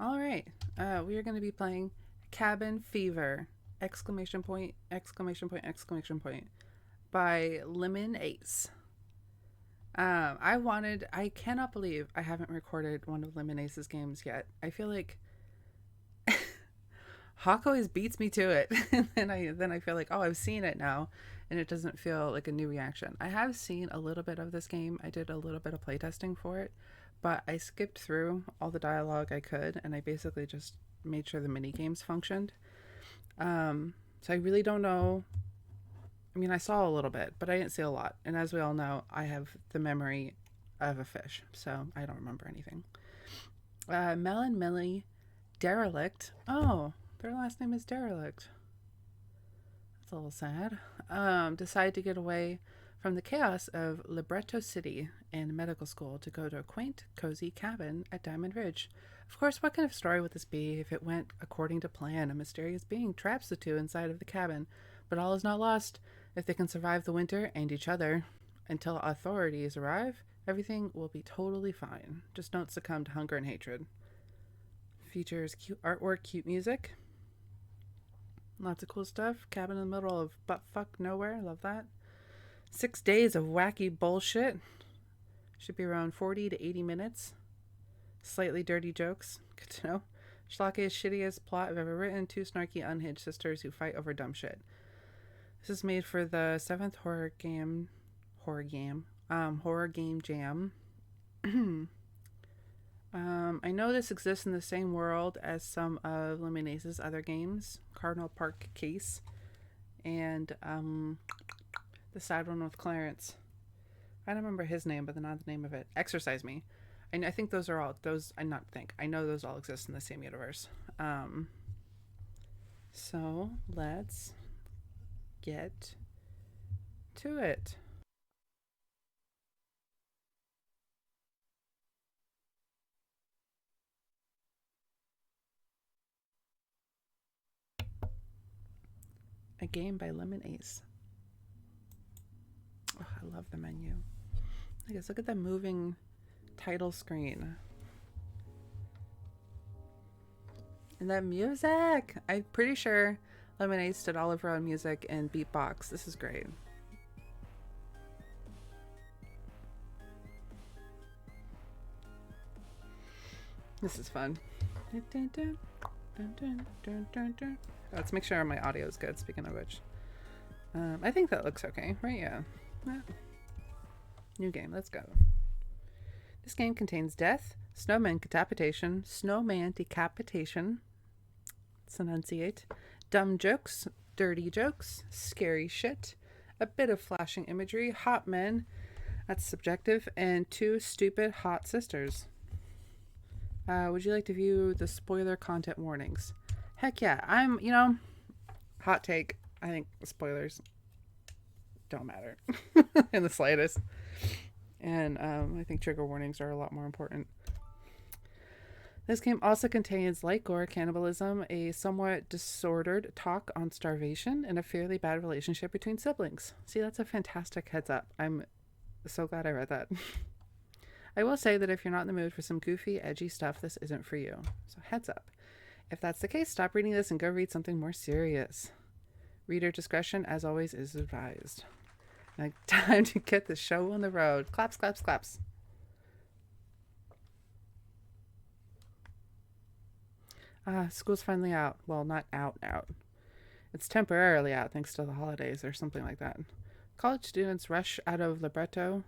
All right. We are going to be playing Cabin Fever! Exclamation point! Exclamation point! Exclamation point! By LiminAce. I cannot believe I haven't recorded one of LiminAce's games yet. I feel like Hawk always beats me to it, and then I feel like, oh, I've seen it now, and it doesn't feel like a new reaction. I have seen a little bit of this game. I did a little bit of playtesting for it, but I skipped through all the dialogue I could, and I basically just made sure the mini games functioned. So I really don't know. I mean, I saw a little bit, but I didn't see a lot. And as we all know, I have the memory of a fish, so I don't remember anything. Mel and Millie Derelict. Oh, their last name is Derelict. That's a little sad. Decide to get away from the chaos of Libretto City and medical school to go to a quaint, cozy cabin at Diamond Ridge. Of course, what kind of story would this be if it went according to plan? A mysterious being traps the two inside of the cabin, but all is not lost. If they can survive the winter and each other until authorities arrive, everything will be totally fine. Just don't succumb to hunger and hatred. Features cute artwork, cute music, lots of cool stuff. Cabin in the middle of butt fuck nowhere. Love that. 6 days of wacky bullshit. Should be around 40 to 80 minutes. Slightly dirty jokes. Good to know. Schlockiest, shittiest plot I've ever written. Two snarky, unhinged sisters who fight over dumb shit. This is made for the 7th horror game jam. I know this exists in the same world as some of LiminAce's other games, Cardinal Park Case, and the sad one with Clarence. I don't remember his name, but not the name of it. Exercise Me. I think those are all those. I not think I know those all exist in the same universe. So let's get to it. A game by LiminAce. Oh, I love the menu. I guess look at that moving title screen. And that music! I'm pretty sure LiminAce did all of her own music and beatbox. This is great. This is fun. Let's make sure my audio is good, speaking of which. I think that looks okay, right? Yeah. New game, let's go. This game contains death, snowman decapitation, let's enunciate, dumb jokes, dirty jokes, scary shit, a bit of flashing imagery, hot men, that's subjective, and two stupid hot sisters. Would you like to view the spoiler content warnings? Heck yeah. Hot take. I think spoilers don't matter in the slightest. And I think trigger warnings are a lot more important. This game also contains light gore, cannibalism, a somewhat disordered talk on starvation, and a fairly bad relationship between siblings. See, that's a fantastic heads up. I'm so glad I read that. I will say that if you're not in the mood for some goofy, edgy stuff, this isn't for you. So heads up. If that's the case, stop reading this and go read something more serious. Reader discretion, as always, is advised. Now, time to get the show on the road. Claps, claps, claps. School's finally out. Well, not out. It's temporarily out thanks to the holidays or something like that. College students rush out of Libretto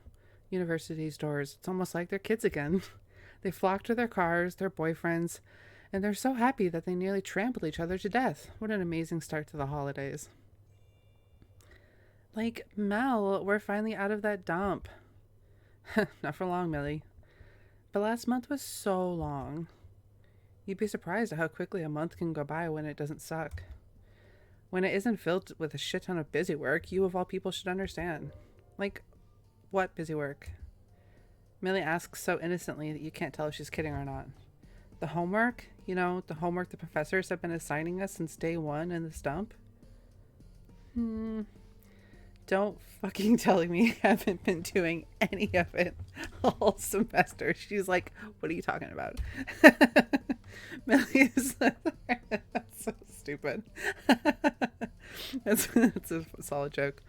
University's doors. It's almost like they're kids again. They flock to their cars, their boyfriends, and they're so happy that they nearly trampled each other to death. What an amazing start to the holidays. Like, Mel, we're finally out of that dump. Not for long, Millie. But last month was so long. You'd be surprised at how quickly a month can go by when it doesn't suck. When it isn't filled with a shit ton of busy work, you of all people should understand. Like, what busy work? Millie asks so innocently that you can't tell if she's kidding or not. The homework? The homework the professors have been assigning us since day one in this dump? Don't fucking tell me I haven't been doing any of it all semester. She's like, what are you talking about? Millie's that's so stupid. That's a solid joke.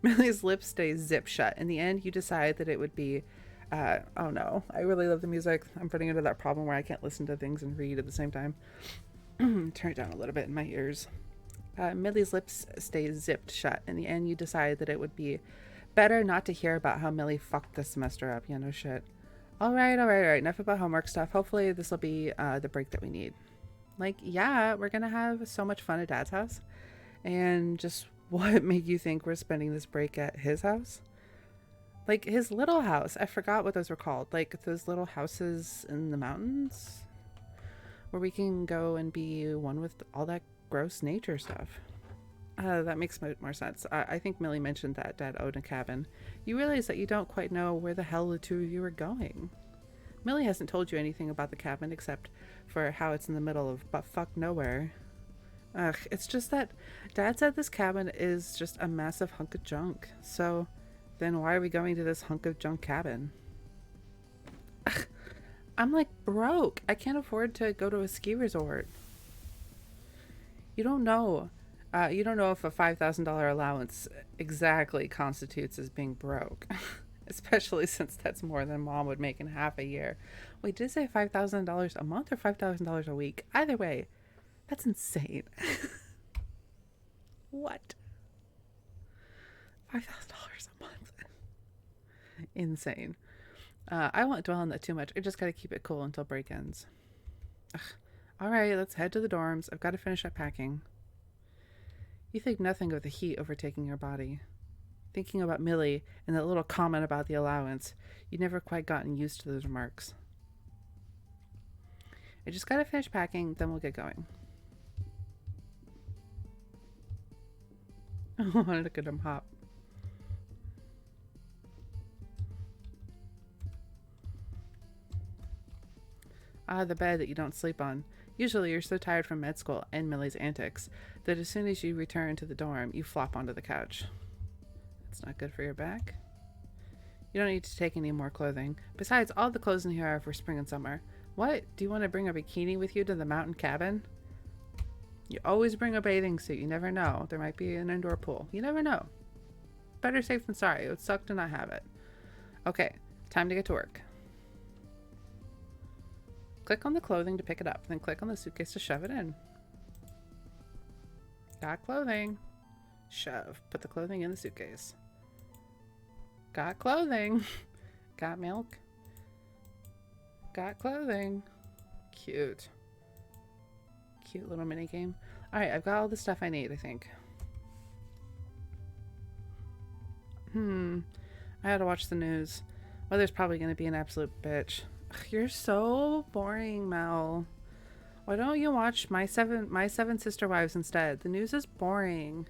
Millie's lips stay zip shut. In the end, you decide that it would be. Oh no, I really love the music. I'm running into that problem where I can't listen to things and read at the same time. Turn it down a little bit in my ears. Millie's lips stay zipped shut. In the end, you decide that it would be better not to hear about how Millie fucked this semester up. Yeah, no shit. All right. Enough about homework stuff. Hopefully, this will be the break that we need. Like, yeah, we're gonna have so much fun at Dad's house. And just what made you think we're spending this break at his house? Like his little house. I forgot what those were called. Like those little houses in the mountains where we can go and be one with all that gross nature stuff. That makes more sense. I think Millie mentioned that Dad owned a cabin. You realize that you don't quite know where the hell the two of you are going. Millie hasn't told you anything about the cabin except for how it's in the middle of butt fuck nowhere. Ugh, it's just that Dad said this cabin is just a massive hunk of junk. So then why are we going to this hunk of junk cabin? Ugh, I'm like broke. I can't afford to go to a ski resort. You don't know. You don't know if a $5,000 allowance exactly constitutes as being broke. Especially since that's more than Mom would make in half a year. Wait, did it say $5,000 a month or $5,000 a week? Either way, that's insane. What? $5,000 a month. Insane. I won't dwell on that too much. I just gotta keep it cool until break ends. Ugh. All right, let's head to the dorms. I've got to finish up packing. You think nothing of the heat overtaking your body. Thinking about Millie and that little comment about the allowance, you'd never quite gotten used to those remarks. I just gotta finish packing, then we'll get going. I wanted to get him hop. The bed that you don't sleep on. Usually you're so tired from med school and Millie's antics that as soon as you return to the dorm, you flop onto the couch. It's not good for your back. You don't need to take any more clothing. Besides, all the clothes in here are for spring and summer. What? Do you want to bring a bikini with you to the mountain cabin? You always bring a bathing suit. You never know. There might be an indoor pool. You never know. Better safe than sorry. It would suck to not have it. Okay, time to get to work. Click on the clothing to pick it up, then click on the suitcase to shove it in. Got clothing. Shove. Put the clothing in the suitcase. Got clothing. Got milk. Got clothing. Cute. Cute little mini game. Alright, I've got all the stuff I need, I think. I had to watch the news. Weather's probably going to be an absolute bitch. Ugh, you're so boring, Mel. Why don't you watch My Seven Sister Wives instead? The news is boring.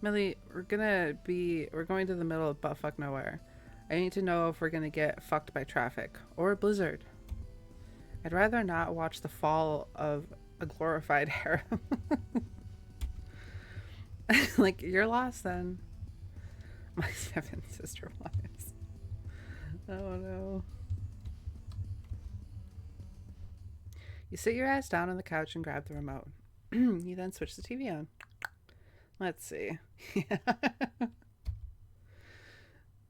Millie, we're going to the middle of buttfuck nowhere. I need to know if we're gonna get fucked by traffic or a blizzard. I'd rather not watch the fall of a glorified harem. Like, you're lost then. My Seven Sister Wives. Oh no. You sit your ass down on the couch and grab the remote. You then switch the TV on. Let's see.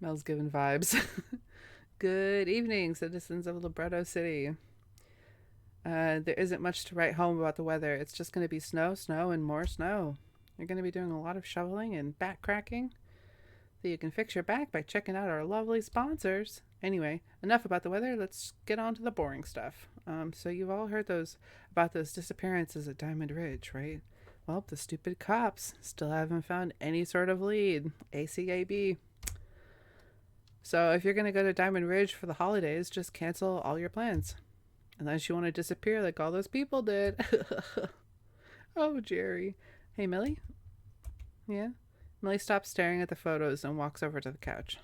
Mel's giving vibes. Good evening, citizens of Libretto City. There isn't much to write home about the weather. It's just going to be snow, snow, and more snow. You're going to be doing a lot of shoveling and back cracking. So you can fix your back by checking out our lovely sponsors. Anyway, enough about the weather. Let's get on to the boring stuff. So you've all heard about those disappearances at Diamond Ridge, right? Well, the stupid cops still haven't found any sort of lead. ACAB. So if you're going to go to Diamond Ridge for the holidays, just cancel all your plans. Unless you want to disappear like all those people did. Oh, Jerry. Hey, Millie? Yeah? Millie stops staring at the photos and walks over to the couch.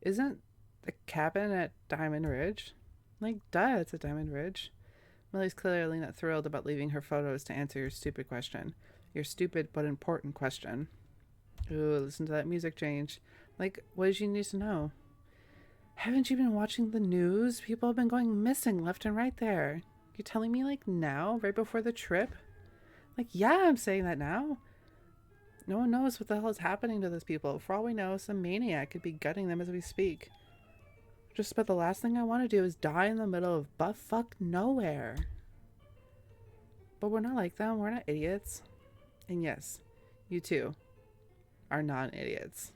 Isn't the cabin at Diamond Ridge? Like, duh, it's at Diamond Ridge. Millie's clearly not thrilled about leaving her photos to answer your stupid question. Your stupid but important question. Ooh, listen to that music change. Like, what did you need to know? Haven't you been watching the news? People have been going missing left and right there. You're telling me like now, right before the trip? Like, yeah, I'm saying that now. No one knows what the hell is happening to those people. For all we know, some maniac could be gutting them as we speak. Just about the last thing I want to do is die in the middle of butt fuck nowhere. But we're not like them. We're not idiots. And yes, you too are not idiots.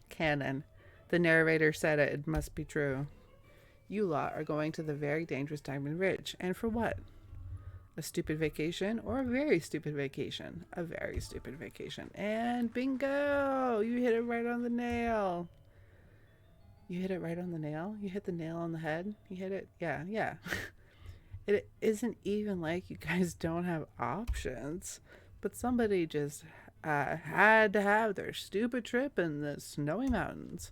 Canon. The narrator said it. It must be true. You lot are going to the very dangerous Diamond Ridge. And for what? A stupid vacation or a very stupid vacation? A very stupid vacation. And bingo! You hit it right on the nail. You hit it right on the nail? You hit the nail on the head? You hit it? Yeah, yeah. It isn't even like you guys don't have options. But somebody just had to have their stupid trip in the snowy mountains.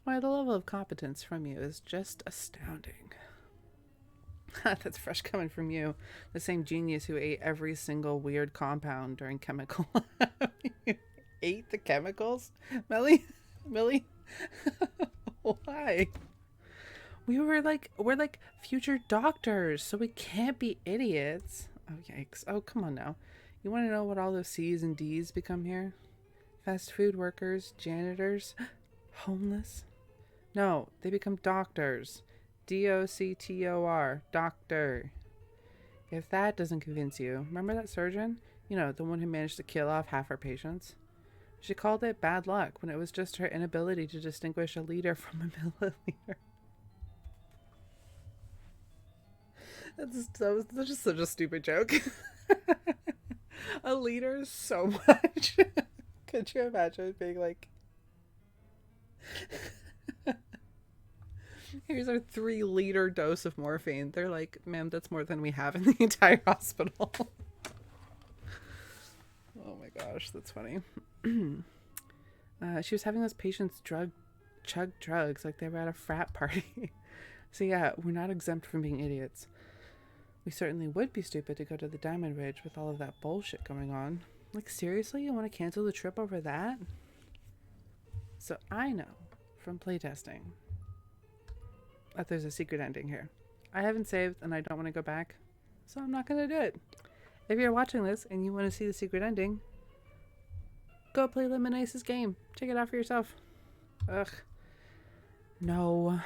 Why, the level of competence from you is just astounding. That's fresh coming from you. The same genius who ate every single weird compound during chemical lab. You ate the chemicals? Millie? Why? We're like future doctors, so we can't be idiots. Oh, yikes. Oh, come on now. You want to know what all those C's and D's become here? Fast food workers, janitors, homeless? No, they become doctors. DOCTOR, doctor. If that doesn't convince you, remember that surgeon? You know, the one who managed to kill off half our patients? She called it bad luck when it was just her inability to distinguish a leader from a milliliter. That's just such a stupid joke. A liter is so much. Could you imagine being like, here's our 3-liter dose of morphine? They're like, ma'am, that's more than we have in the entire hospital. Oh my gosh, that's funny. She was having those patients chug drugs like they were at a frat party. So yeah, we're not exempt from being idiots. We certainly would be stupid to go to the Diamond Ridge with all of that bullshit going on. Like, seriously, you want to cancel the trip over that? So I know from playtesting that there's a secret ending here. I haven't saved and I don't want to go back, so I'm not going to do it. If you're watching this and you want to see the secret ending, go play LiminAce's game. Check it out for yourself. Ugh. No.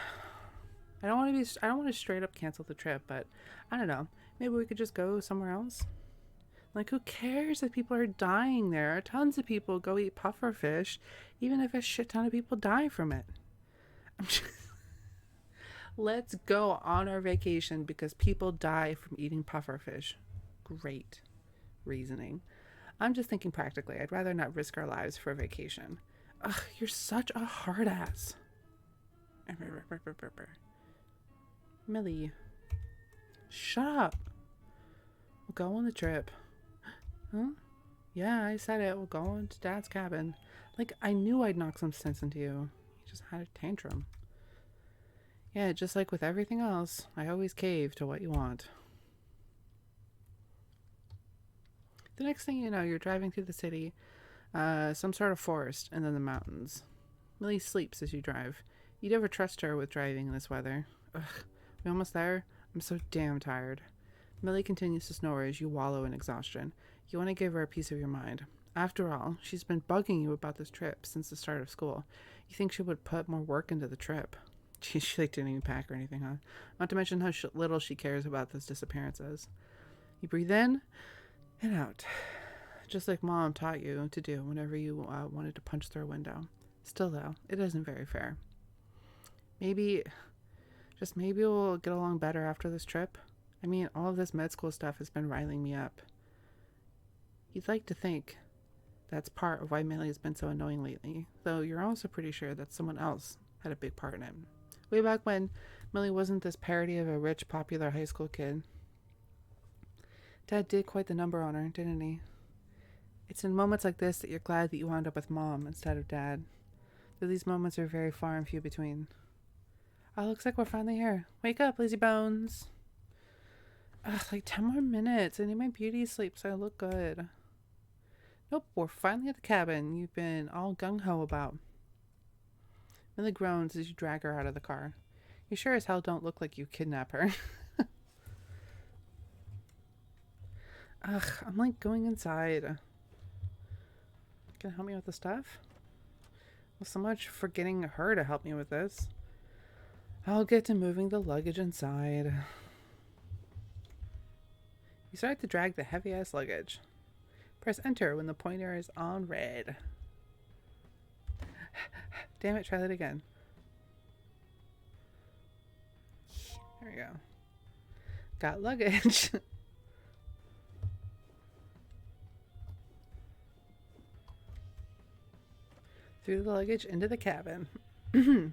I don't want to straight up cancel the trip, but I don't know. Maybe we could just go somewhere else. Like, who cares if people are dying there? Tons of people go eat pufferfish, even if a shit ton of people die from it. Let's go on our vacation because people die from eating pufferfish. Great reasoning. I'm just thinking practically. I'd rather not risk our lives for a vacation. Ugh, you're such a hard ass. Millie. Shut up. We'll go on the trip. Huh? Yeah, I said it. We'll go into Dad's cabin. Like, I knew I'd knock some sense into you. You just had a tantrum. Yeah, just like with everything else, I always cave to what you want. The next thing you know, you're driving through the city, some sort of forest, and then the mountains. Millie sleeps as you drive. You'd never trust her with driving in this weather. Ugh, we almost there? I'm so damn tired. Millie continues to snore as you wallow in exhaustion. You want to give her a piece of your mind. After all, she's been bugging you about this trip since the start of school. You think she would put more work into the trip. She like didn't even pack or anything, huh? Not to mention how little she cares about those disappearances. You breathe in and out, just like Mom taught you to do whenever you wanted to punch through a window. Still, though, it isn't very fair. Maybe we'll get along better after this trip. I mean, all of this med school stuff has been riling me up. You'd like to think that's part of why Millie has been so annoying lately, though you're also pretty sure that someone else had a big part in it. Way back when Millie wasn't this parody of a rich, popular high school kid. Dad did quite the number on her, didn't he? It's in moments like this that you're glad that you wound up with Mom instead of Dad. Though these moments are very far and few between. Oh, looks like we're finally here. Wake up, lazy bones. Ugh, like 10 more minutes. I need my beauty sleep so I look good. Nope, we're finally at the cabin you've been all gung-ho about. Millie groans as you drag her out of the car. You sure as hell don't look like you kidnap her. Ugh, I'm like going inside. Can you help me with the stuff? Well, so much for getting her to help me with this. I'll get to moving the luggage inside. You start to drag the heavy-ass luggage. Press enter when the pointer is on red. Damn it, try that again. There we go. Got luggage. Threw the luggage into the cabin. We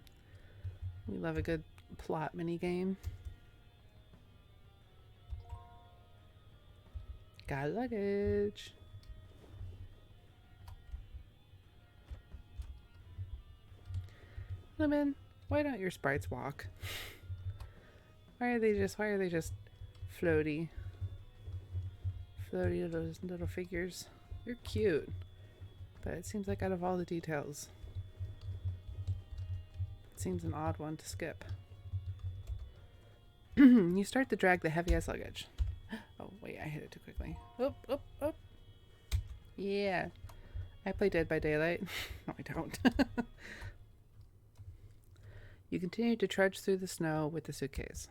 love a good plot mini game. Got luggage. Lemon, why don't your sprites walk? Why are they just floaty? Floaty little figures. You're cute. But it seems like out of all the details, it seems an odd one to skip. You start to drag the heavy-ass luggage. Oh, wait, I hit it too quickly. Up. Yeah. I play Dead by Daylight. No, I don't. You continue to trudge through the snow with the suitcase.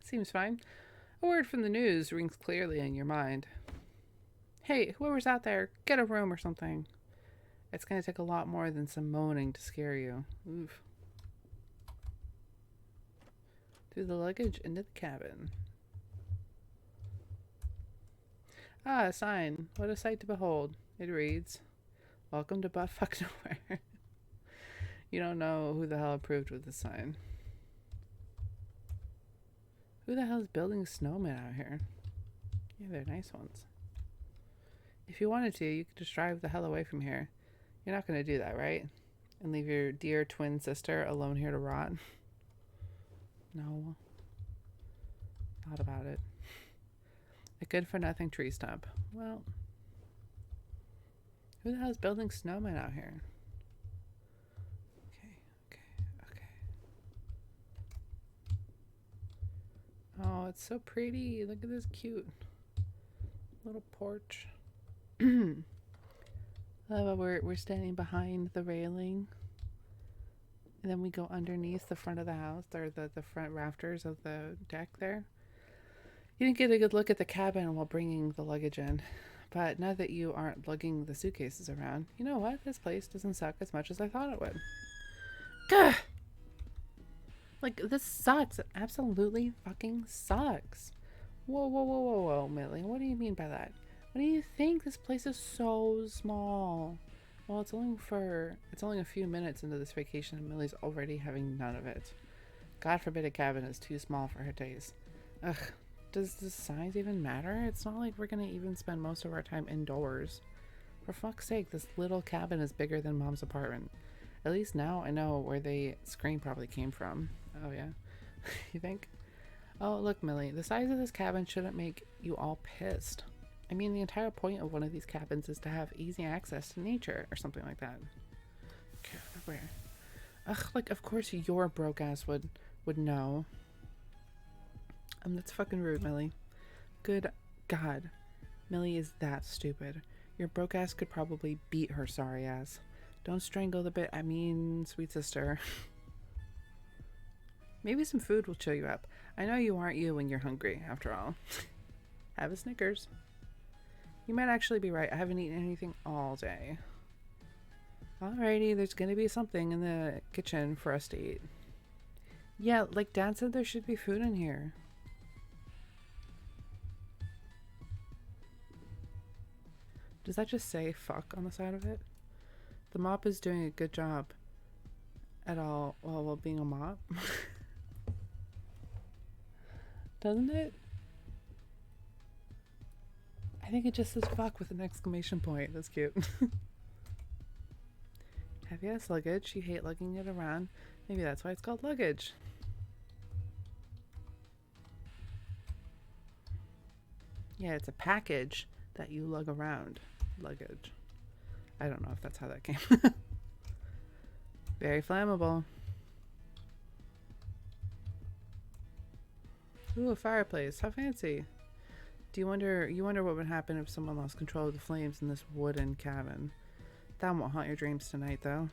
Seems fine. A word from the news rings clearly in your mind. Hey, whoever's out there, get a room or something. It's going to take a lot more than some moaning to scare you. Oof. Threw the luggage into the cabin. Ah, a sign. What a sight to behold. It reads, "Welcome to Buttfuck Nowhere." You don't know who the hell approved with this sign. Who the hell is building snowmen out here? Yeah, they're nice ones. If you wanted to, you could just drive the hell away from here. You're not going to do that, right? And leave your dear twin sister alone here to rot? No. Thought about it. A good-for-nothing tree stump. Well, who the hell is building snowmen out here? Okay. Oh, it's so pretty. Look at this cute little porch. We're standing behind the railing. And then we go underneath the front of the house, or the front rafters of the deck there. You didn't get a good look at the cabin while bringing the luggage in. But now that you aren't lugging the suitcases around, you know what? This place doesn't suck as much as I thought it would. Gah! Like, this sucks. It absolutely fucking sucks. Whoa, Millie. What do you mean by that? What do you think? This place is so small. Well, it's only a few minutes into this vacation and Millie's already having none of it. God forbid a cabin is too small for her taste. Ugh. Does the size even matter? It's not like we're gonna even spend most of our time indoors. For fuck's sake, this little cabin is bigger than Mom's apartment. At least now I know where the scream probably came from. Oh yeah? You think? Oh, look, Millie, the size of this cabin shouldn't make you all pissed. I mean, the entire point of one of these cabins is to have easy access to nature, or something like that. Okay, where? Ugh, like, of course your broke ass would know. That's fucking rude, Millie. Good God. Millie is that stupid. Your broke ass could probably beat her sorry ass. Don't strangle the bit. I mean, sweet sister. Maybe some food will cheer you up. I know you aren't you when you're hungry, after all. Have a Snickers. You might actually be right. I haven't eaten anything all day. Alrighty, there's gonna be something in the kitchen for us to eat. Yeah, like Dad said, there should be food in here. Does that just say fuck on the side of it? The mop is doing a good job at all while being a mop. Doesn't it? I think it just says fuck with an exclamation point. That's cute. Heavy ass luggage. You hate lugging it around. Maybe that's why it's called luggage. Yeah, it's a package that you lug around. Luggage. I don't know if that's how that came. Very flammable. Ooh, a fireplace. How fancy. You wonder what would happen if someone lost control of the flames in this wooden cabin. That won't haunt your dreams tonight, though.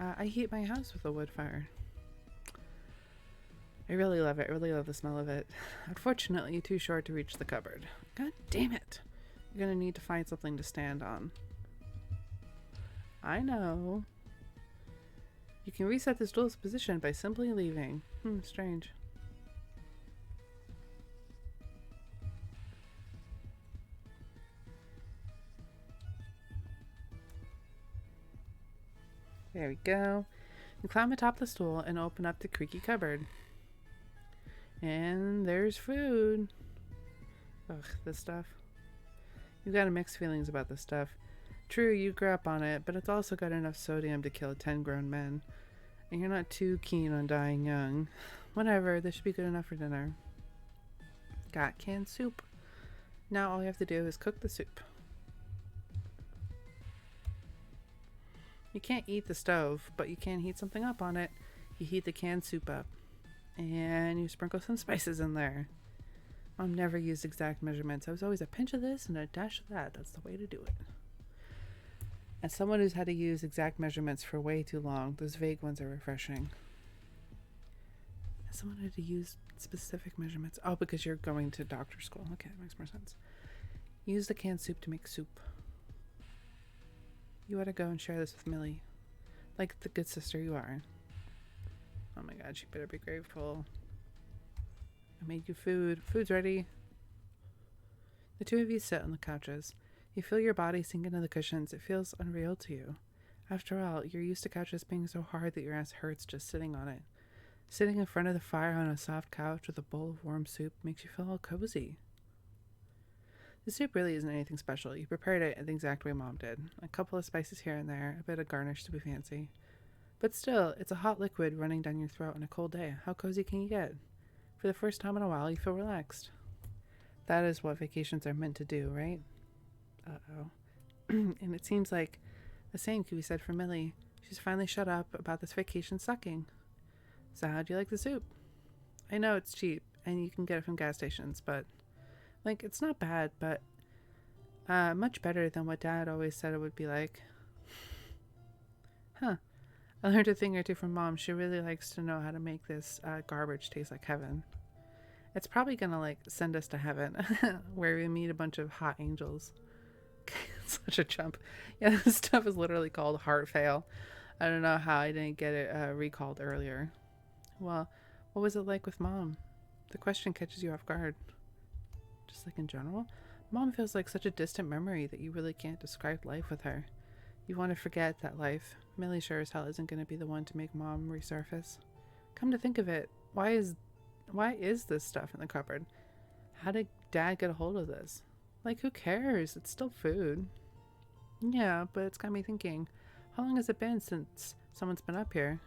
I heat my house with a wood fire. I really love it. I really love the smell of it. Unfortunately, too short to reach the cupboard. God damn it. You're gonna need to find something to stand on. I know. You can reset the stool's position by simply leaving. Strange. There we go. You climb atop the stool and open up the creaky cupboard. And there's food. Ugh, this stuff. You've got mixed feelings about this stuff. True, you grew up on it, but it's also got enough sodium to kill 10 grown men. And you're not too keen on dying young. Whatever, this should be good enough for dinner. Got canned soup. Now all you have to do is cook the soup. You can't eat the stove, but you can heat something up on it. You heat the canned soup up. And you sprinkle some spices in there. Mom never used exact measurements. I was always a pinch of this and a dash of that. That's the way to do it. As someone who's had to use exact measurements for way too long, those vague ones are refreshing. As someone who had to use specific measurements. Oh, because you're going to doctor school. Okay, that makes more sense. Use the canned soup to make soup. You ought to go and share this with Millie. Like the good sister you are. Oh my god, she better be grateful. I made you food. Food's ready. The two of you sit on the couches. You feel your body sink into the cushions. It feels unreal to you. After all, you're used to couches being so hard that your ass hurts just sitting on it. Sitting in front of the fire on a soft couch with a bowl of warm soup makes you feel all cozy. The soup really isn't anything special. You prepared it the exact way Mom did. A couple of spices here and there, a bit of garnish to be fancy. But still, it's a hot liquid running down your throat on a cold day. How cozy can you get? For the first time in a while, you feel relaxed. That is what vacations are meant to do, right? Uh-oh. And it seems like the same could be said for Millie. She's finally shut up about this vacation sucking. So how do you like the soup? I know it's cheap, and you can get it from gas stations, but... like, it's not bad, but... much better than what Dad always said it would be like. Huh. I learned a thing or two from Mom. She really likes to know how to make this garbage taste like heaven. It's probably gonna, like, send us to heaven, where we meet a bunch of hot angels. Such a jump. Yeah, this stuff is literally called Heart Fail. I don't know how I didn't get it recalled earlier. Well, what was it like with Mom? The question catches you off guard. Just like in general? Mom feels like such a distant memory that you really can't describe life with her. You want to forget that life. Millie sure as hell isn't going to be the one to make Mom resurface. Come to think of it, why is this stuff in the cupboard? How did Dad get a hold of this? Like, who cares? It's still food. Yeah, but it's got me thinking. How long has it been since someone's been up here?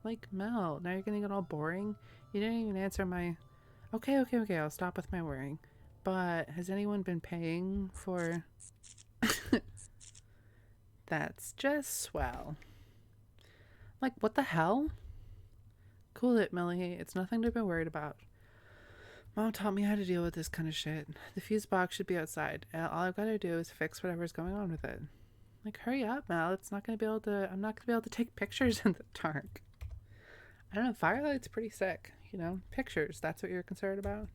Like, Mel, now you're getting it all boring? You didn't even answer my... Okay, I'll stop with my worrying. But has anyone been paying for... That's just swell. Like, what the hell? Cool it, Millie. It's nothing to be worried about. Mom taught me how to deal with this kind of shit. The fuse box should be outside. All I've got to do is fix whatever's going on with it. Like, hurry up, Mel. I'm not going to be able to take pictures in the dark. I don't know. Firelight's pretty sick. You know, pictures. That's what you're concerned about?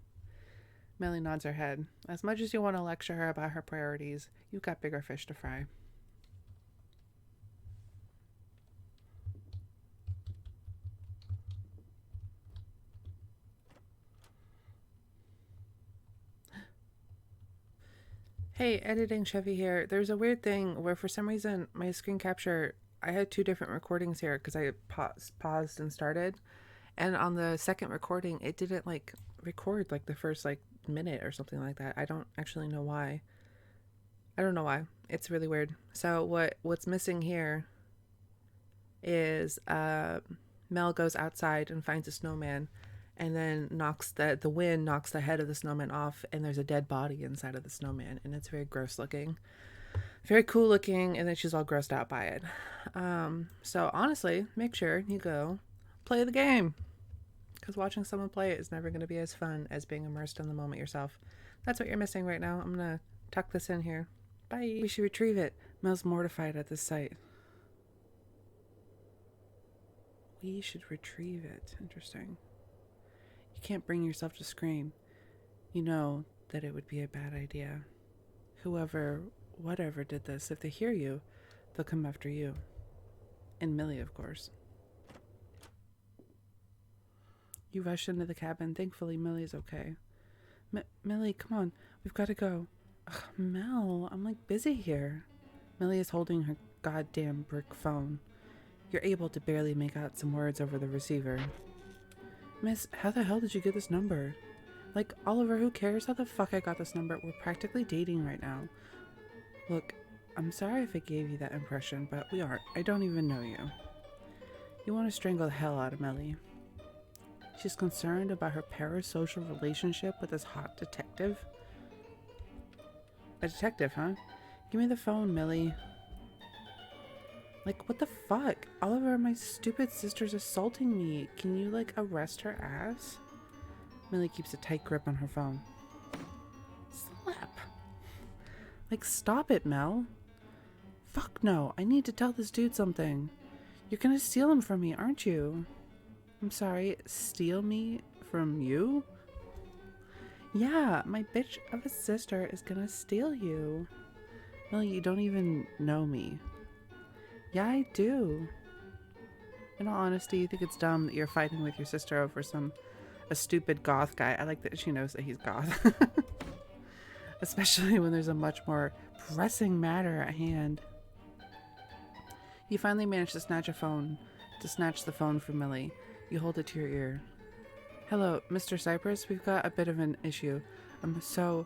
Millie nods her head. As much as you want to lecture her about her priorities, you've got bigger fish to fry. Hey, editing Chevy here. There's a weird thing where for some reason my screen capture, I had two different recordings here because I paused and started. And on the second recording, it didn't like record like the first like minute or something like that. I don't actually know why. I don't know why. It's really weird. So what's missing here is Mel goes outside and finds a snowman and then knocks the wind knocks the head of the snowman off, and there's a dead body inside of the snowman, and it's very gross looking, very cool looking, and then she's all grossed out by it. So honestly, make sure you go play the game, because watching someone play it is never going to be as fun as being immersed in the moment yourself. That's what you're missing right now. I'm going to tuck this in here. Bye. We should retrieve it. Mel's mortified at this sight. We should retrieve it. Interesting. You can't bring yourself to scream. You know that it would be a bad idea. Whoever, whatever did this, if they hear you, they'll come after you. And Millie, of course. You rush into the cabin. Thankfully, Millie's okay. Millie, come on. We've got to go. Ugh, Mel, I'm like busy here. Millie is holding her goddamn brick phone. You're able to barely make out some words over the receiver. Miss, how the hell did you get this number? Like, Oliver, who cares how the fuck I got this number? We're practically dating right now. Look, I'm sorry if I gave you that impression, but we aren't. I don't even know you. You want to strangle the hell out of Millie. She's concerned about her parasocial relationship with this hot detective. A detective, huh? Give me the phone, Millie. Like, what the fuck? Oliver, my stupid sister's assaulting me. Can you, like, arrest her ass? Millie keeps a tight grip on her phone. Slap. Like, stop it, Mel. Fuck no. I need to tell this dude something. You're gonna steal him from me, aren't you? I'm sorry, steal me from you? Yeah, my bitch of a sister is gonna steal you. Millie, you don't even know me. Yeah, I do. In all honesty, you think it's dumb that you're fighting with your sister over a stupid goth guy. I like that she knows that he's goth. Especially when there's a much more pressing matter at hand. You finally manage to snatch the phone from Millie. You hold it to your ear. Hello, Mr. Cypress, we've got a bit of an issue. I'm so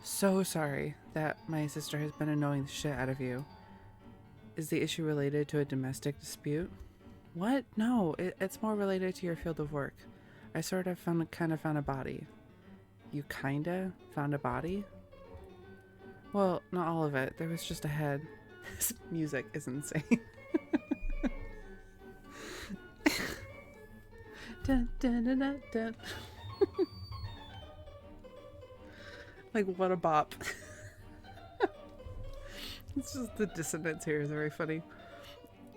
sorry that my sister has been annoying the shit out of you. Is the issue related to a domestic dispute? What? No, it's more related to your field of work. I sort of found a body. You kinda found a body? Well, not all of it. There was just a head. This music is insane. Dun, dun, dun, dun, dun. Like, what a bop. It's just the dissonance here is very funny.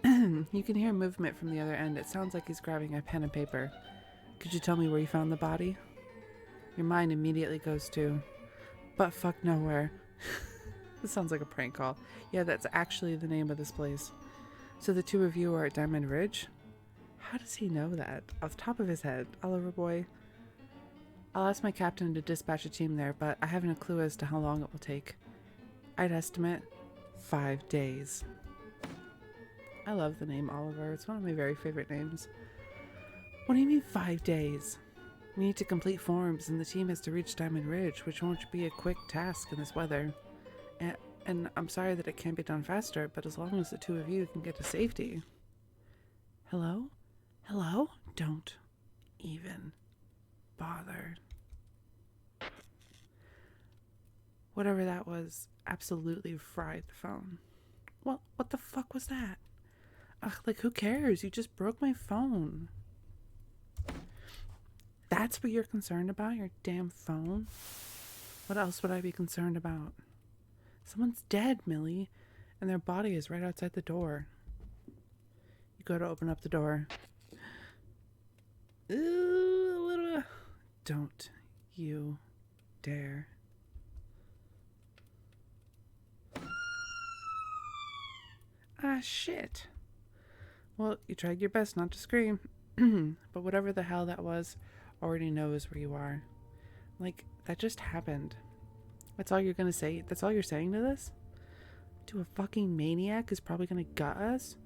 You can hear movement from the other end. It sounds like he's grabbing a pen and paper. Could you tell me where you found the body? Your mind immediately goes to butt fuck nowhere. This sounds like a prank call. Yeah, that's actually the name of this place. So the two of you are at Diamond Ridge? How does he know that? Off the top of his head, Oliver boy. I'll ask my captain to dispatch a team there, but I haven't a clue as to how long it will take. I'd estimate 5 days. I love the name Oliver. It's one of my very favorite names. What do you mean 5 days? We need to complete forms, and the team has to reach Diamond Ridge, which won't be a quick task in this weather. And I'm sorry that it can't be done faster, but as long as the two of you can get to safety. Hello? Hello? Don't even bother. Whatever that was absolutely fried the phone. Well, what the fuck was that? Ugh, like, who cares? You just broke my phone. That's what you're concerned about? Your damn phone? What else would I be concerned about? Someone's dead, Millie, and their body is right outside the door. You go to open up the door. Ooh, don't you dare. Ah, shit. Well, you tried your best not to scream. But whatever the hell that was already knows where you are. Like, that just happened. That's all you're gonna say? That's all you're saying to this? To a fucking maniac who's probably gonna gut us?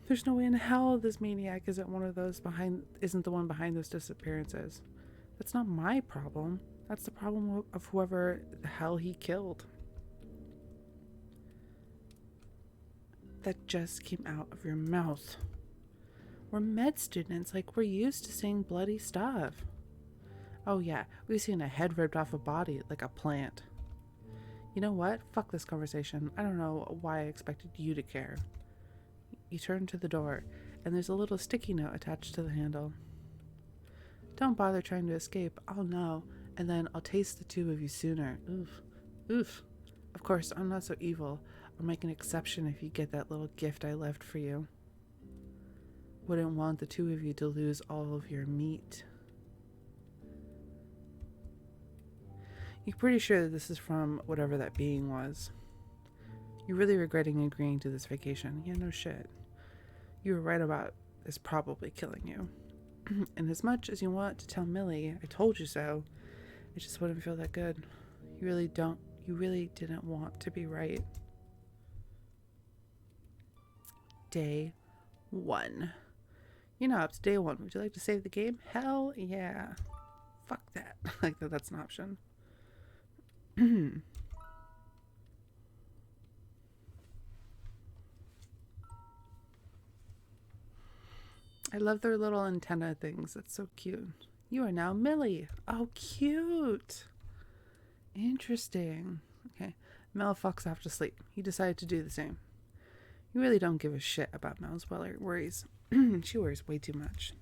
There's no way in hell this maniac isn't the one behind those disappearances. That's not my problem. That's the problem of whoever the hell he killed. That just came out of your mouth. We're med students, like we're used to seeing bloody stuff. Oh yeah, we've seen a head ripped off a body like a plant. You know what? Fuck this conversation. I don't know why I expected you to care. You turn to the door, and there's a little sticky note attached to the handle. Don't bother trying to escape. I'll know, and then I'll taste the two of you sooner. Oof. Oof. Of course, I'm not so evil. I'll make an exception if you get that little gift I left for you. Wouldn't want the two of you to lose all of your meat. You're pretty sure that this is from whatever that being was. You're really regretting agreeing to this vacation. Yeah, no shit. You were right about this probably killing you. And as much as you want to tell Millie, I told you so, it just wouldn't feel that good. You really didn't want to be right. Day 1. You're not up to day 1. Would you like to save the game? Hell yeah. Fuck that. Like that's an option. I love their little antenna things. That's so cute. You are now Millie. Oh, cute. Interesting. Okay. Mel fucks off to sleep. He decided to do the same. You really don't give a shit about Mel's worries. She worries way too much.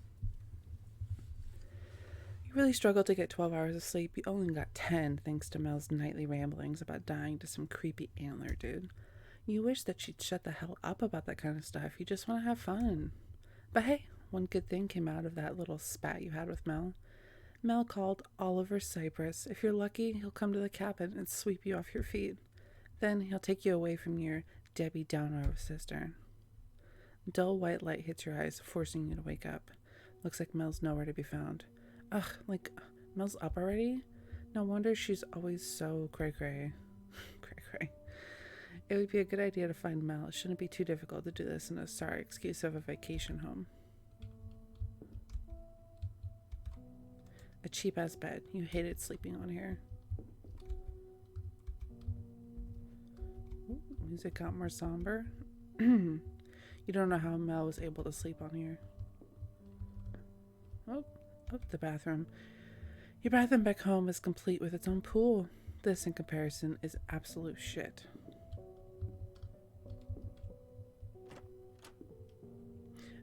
You really struggled to get 12 hours of sleep. You only got 10 thanks to Mel's nightly ramblings about dying to some creepy antler dude. You wish that she'd shut the hell up about that kind of stuff. You just want to have fun. But hey, one good thing came out of that little spat you had with Mel. Mel called Oliver Cypress. If you're lucky, he'll come to the cabin and sweep you off your feet. Then he'll take you away from your Debbie Downer of a sister. Dull white light hits your eyes, forcing you to wake up. Looks like Mel's nowhere to be found. Ugh, like, Mel's up already? No wonder she's always so cray-cray. Cray-cray. It would be a good idea to find Mel. It shouldn't be too difficult to do this in a sorry excuse of a vacation home. A cheap-ass bed. You hated sleeping on here. Ooh, music got more somber. You don't know how Mel was able to sleep on here. Oh, the bathroom. Your bathroom back home is complete with its own pool. This, in comparison, is absolute shit.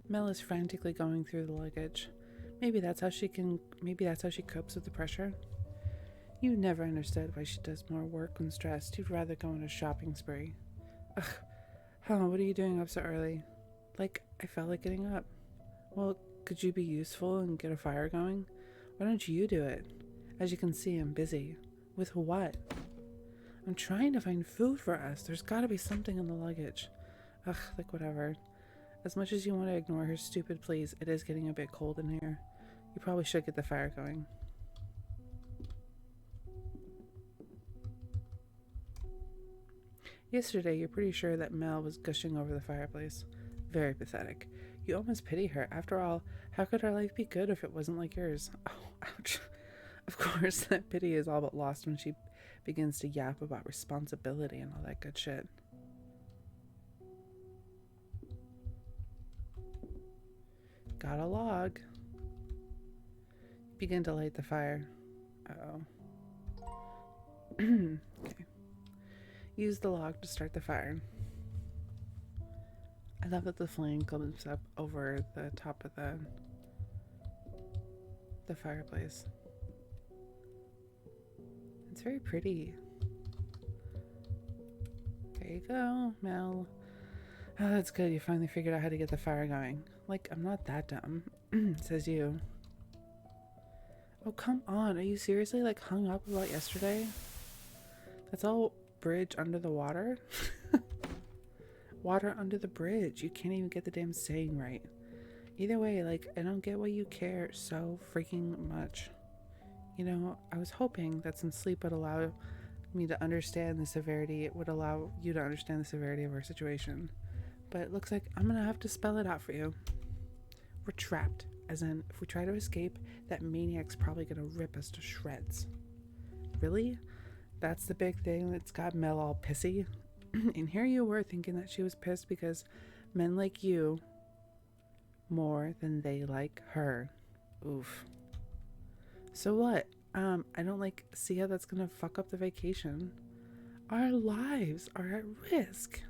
Mel is frantically going through the luggage. Maybe that's how she copes with the pressure. You never understood why she does more work when stressed. You'd rather go on a shopping spree. Ugh. What are you doing up so early? Like, I felt like getting up. Well, could you be useful and get a fire going? Why don't you do it? As you can see, I'm busy. With what? I'm trying to find food for us. There's gotta be something in the luggage. Ugh, like whatever. As much as you want to ignore her stupid pleas, it is getting a bit cold in here. You probably should get the fire going. Yesterday, you're pretty sure that Mel was gushing over the fireplace. Very pathetic. You almost pity her. After all, how could her life be good if it wasn't like yours? Oh, ouch. Of course, that pity is all but lost when she begins to yap about responsibility and all that good shit. Got a log. Begin to light the fire. Uh-oh. Okay. Use the log to start the fire. I love that the flame comes up over the top of the fireplace. It's very pretty. There you go, Mel. Oh, that's good. You finally figured out how to get the fire going. Like, I'm not that dumb, says you. Oh, come on. Are you seriously, like, hung up about yesterday? That's all bridge under the water? Water under the bridge. You can't even get the damn saying right. Either way, like, I don't get why you care so freaking much. You know, I was hoping that some sleep would allow me to understand the severity. It would allow you to understand the severity of our situation. But it looks like I'm gonna have to spell it out for you. We're trapped. As in, if we try to escape, that maniac's probably gonna rip us to shreds. Really? That's the big thing that's got Mel all pissy? And here you were thinking that she was pissed because men like you more than they like her. Oof. So what? I don't see how that's gonna fuck up the vacation. Our lives are at risk.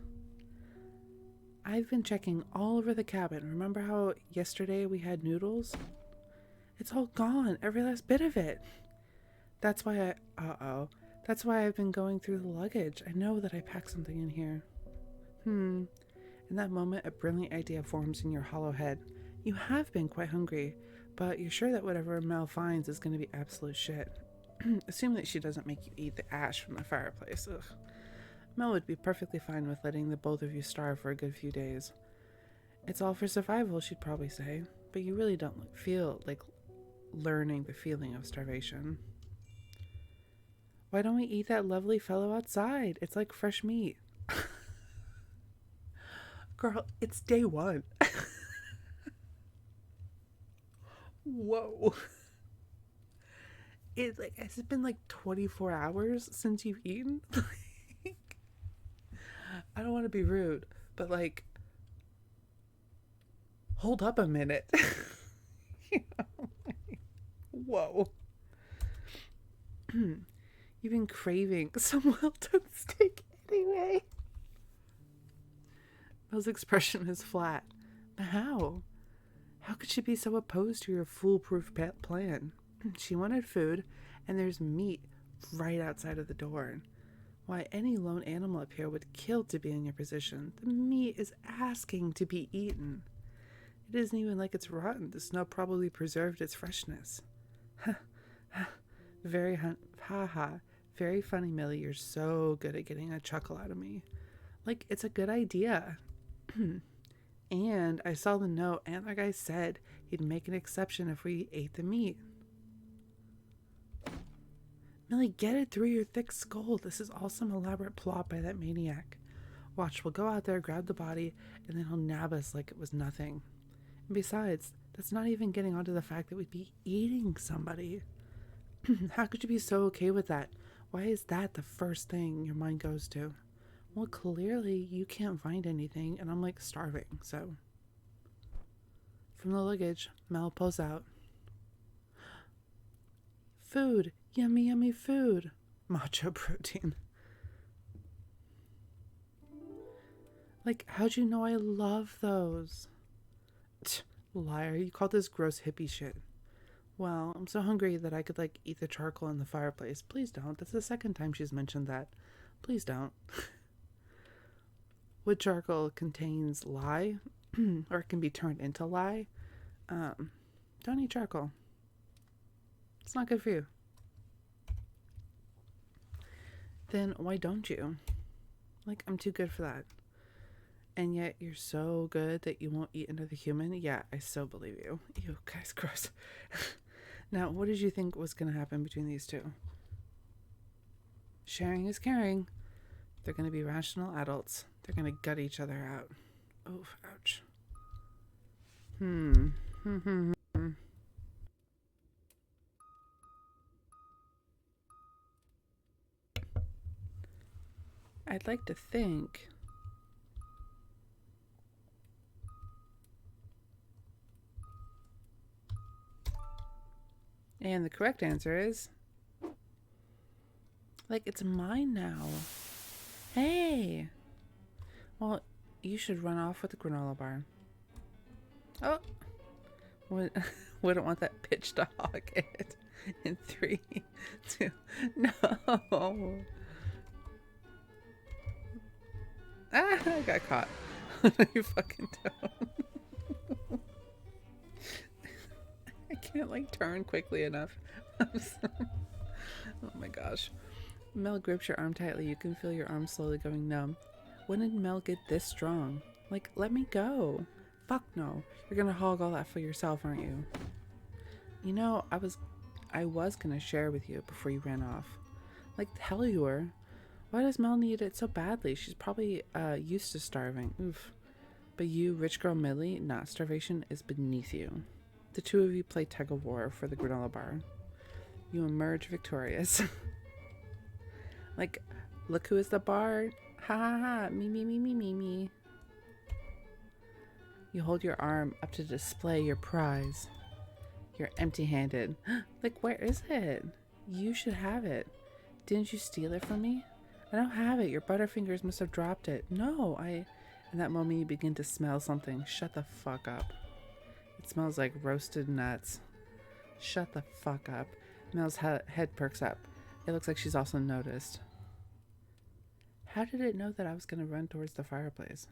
I've been checking all over the cabin. Remember how yesterday we had noodles? It's all gone, every last bit of it. That's why That's why I've been going through the luggage. I know that I packed something in here. In that moment, a brilliant idea forms in your hollow head. You have been quite hungry, but you're sure that whatever Mel finds is going to be absolute shit. Assume that she doesn't make you eat the ash from the fireplace. Ugh. Mel would be perfectly fine with letting the both of you starve for a good few days. It's all for survival, she'd probably say, but you really don't feel like learning the feeling of starvation. Why don't we eat that lovely fellow outside? It's like fresh meat. Girl, it's day one. Whoa. Has it been 24 hours since you've eaten? I don't want to be rude, but hold up a minute. You know, whoa. You've been craving some well-done steak anyway. Mel's expression is flat. But how? How could she be so opposed to your foolproof plan? She wanted food, and there's meat right outside of the door. Why, any lone animal up here would kill to be in your position. The meat is asking to be eaten. It isn't even like it's rotten. The snow probably preserved its freshness. Very very funny, Millie. You're so good at getting a chuckle out of me. It's a good idea. And I saw the note, and like I said, he'd make an exception if we ate the meat. Millie, get it through your thick skull. This is all some elaborate plot by that maniac. Watch, we'll go out there, grab the body, and then he'll nab us like it was nothing. And besides, that's not even getting onto the fact that we'd be eating somebody. How could you be so okay with that? Why is that the first thing your mind goes to? Well, clearly you can't find anything, and I'm starving, so. From the luggage, Mel pulls out. Food! Yummy, yummy food! Macho protein. How'd you know I love those? Liar, you call this gross hippie shit. Well, I'm so hungry that I could eat the charcoal in the fireplace. Please don't. That's the second time she's mentioned that. Please don't. Wood charcoal contains lye, or it can be turned into lye. Don't eat charcoal. It's not good for you. Then why don't you? I'm too good for that. And yet you're so good that you won't eat another human? Yeah, I so believe you. Ew, guys, gross. Now, what did you think was going to happen between these two? Sharing is caring. They're going to be rational adults. They're going to gut each other out. Oh, ouch. I'd like to think. And the correct answer is it's mine now. Hey. Well, you should run off with the granola bar. Oh. Wouldn't want that pitch to hog it. In 3, 2, no. Ah, I got caught. You fucking don't. I can't turn quickly enough. Oh my gosh. Mel grips your arm tightly. You can feel your arm slowly going numb. When did Mel get this strong? Let me go. Fuck no. You're gonna hog all that for yourself, aren't you? You know, I was gonna share with you before you ran off. The hell you were. Why does Mel need it so badly? She's probably used to starving. Oof. But you, rich girl Millie, nah, starvation is beneath you. The two of you play tug of war for the granola bar. You emerge victorious. Look who is the bard. Ha ha ha. Me, me, me, me, me, me. You hold your arm up to display your prize. You're empty-handed. Like, where is it? You should have it. Didn't you steal it from me? I don't have it. Your butterfingers must have dropped it. No, In that moment, you begin to smell something. Shut the fuck up. It smells like roasted nuts. Shut the fuck up. Mel's head perks up. It looks like she's also noticed. How did it know that I was going to run towards the fireplace?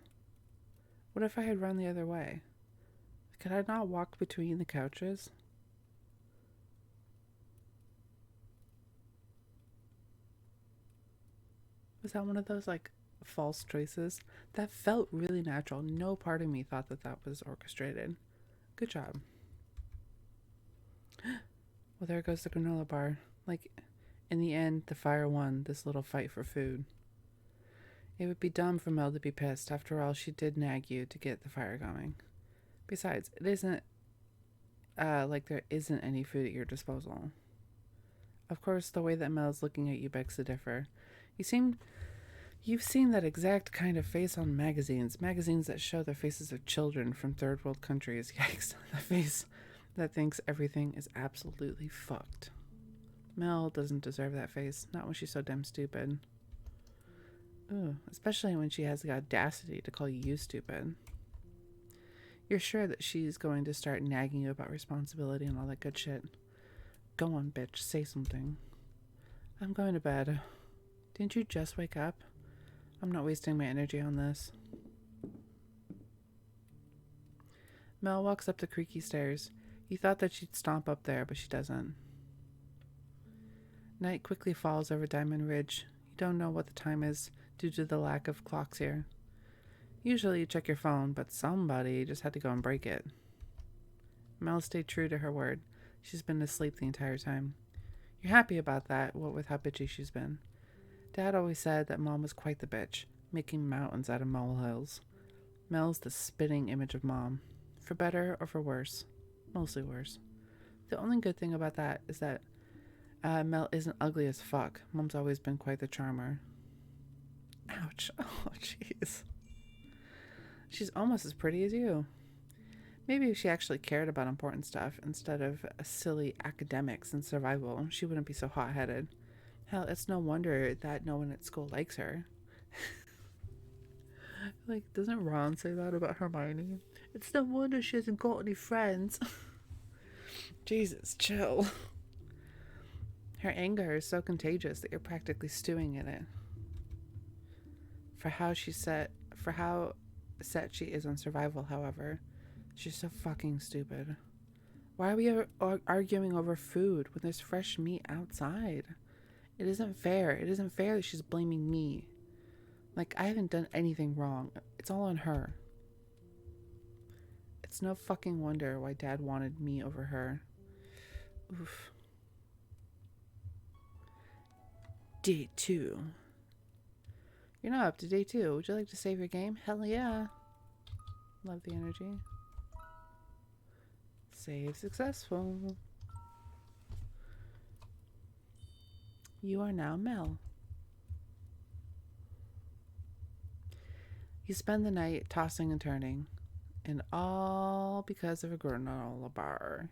What if I had run the other way? Could I not walk between the couches? Was that one of those, like, false choices? That felt really natural. No part of me thought that that was orchestrated. Good job. Well, there goes the granola bar. Like, in the end, the fire won this little fight for food. It would be dumb for Mel to be pissed. After all, she did nag you to get the fire going. Besides, it isn't like there isn't any food at your disposal. Of course, the way that Mel's looking at you begs to differ. You've seen that exact kind of face on magazines that show the faces of children from third world countries. Yikes, the face that thinks everything is absolutely fucked. Mel doesn't deserve that face, not when she's so damn stupid. Ooh, especially when she has the audacity to call you stupid. You're sure that she's going to start nagging you about responsibility and all that good shit. Go on, bitch, say something. I'm going to bed. Didn't you just wake up? I'm not wasting my energy on this. Mel walks up the creaky stairs. You thought that she'd stomp up there, but she doesn't. Night quickly falls over Diamond Ridge. You don't know what the time is due to the lack of clocks here. Usually you check your phone, but somebody just had to go and break it. Mel stayed true to her word. She's been asleep the entire time. You're happy about that, what with how bitchy she's been. Dad always said that Mom was quite the bitch, making mountains out of molehills. Mel's the spitting image of Mom. For better or for worse. Mostly worse. The only good thing about that is that Mel isn't ugly as fuck. Mom's always been quite the charmer. Ouch. Oh, jeez. She's almost as pretty as you. Maybe if she actually cared about important stuff instead of silly academics and survival, she wouldn't be so hot-headed. Hell, it's no wonder that no one at school likes her. Like, doesn't Ron say that about Hermione? It's no wonder she hasn't got any friends. Jesus, chill. Her anger is so contagious that you're practically stewing in it. For how set she is on survival, however, she's so fucking stupid. Why are we arguing over food when there's fresh meat outside? It isn't fair. It isn't fair that she's blaming me. Like, I haven't done anything wrong. It's all on her. It's no fucking wonder why Dad wanted me over her. Oof. Day 2. You're not up to day 2. Would you like to save your game? Hell yeah. Love the energy. Save successful. You are now Mel. You spend the night tossing and turning, and all because of a granola bar.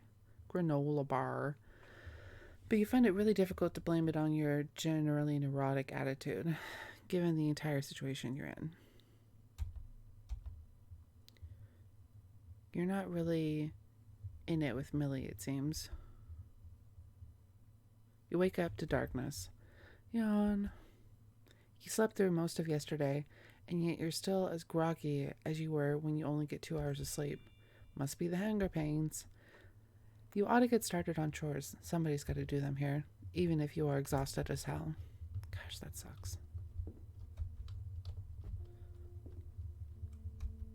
But you find it really difficult to blame it on your generally neurotic attitude, given the entire situation you're in. You're not really in it with Millie, it seems. You wake up to darkness. Yawn. You slept through most of yesterday, and yet you're still as groggy as you were when you only get 2 hours of sleep. Must be the hunger pains. You ought to get started on chores. Somebody's got to do them here, even if you are exhausted as hell. Gosh, that sucks.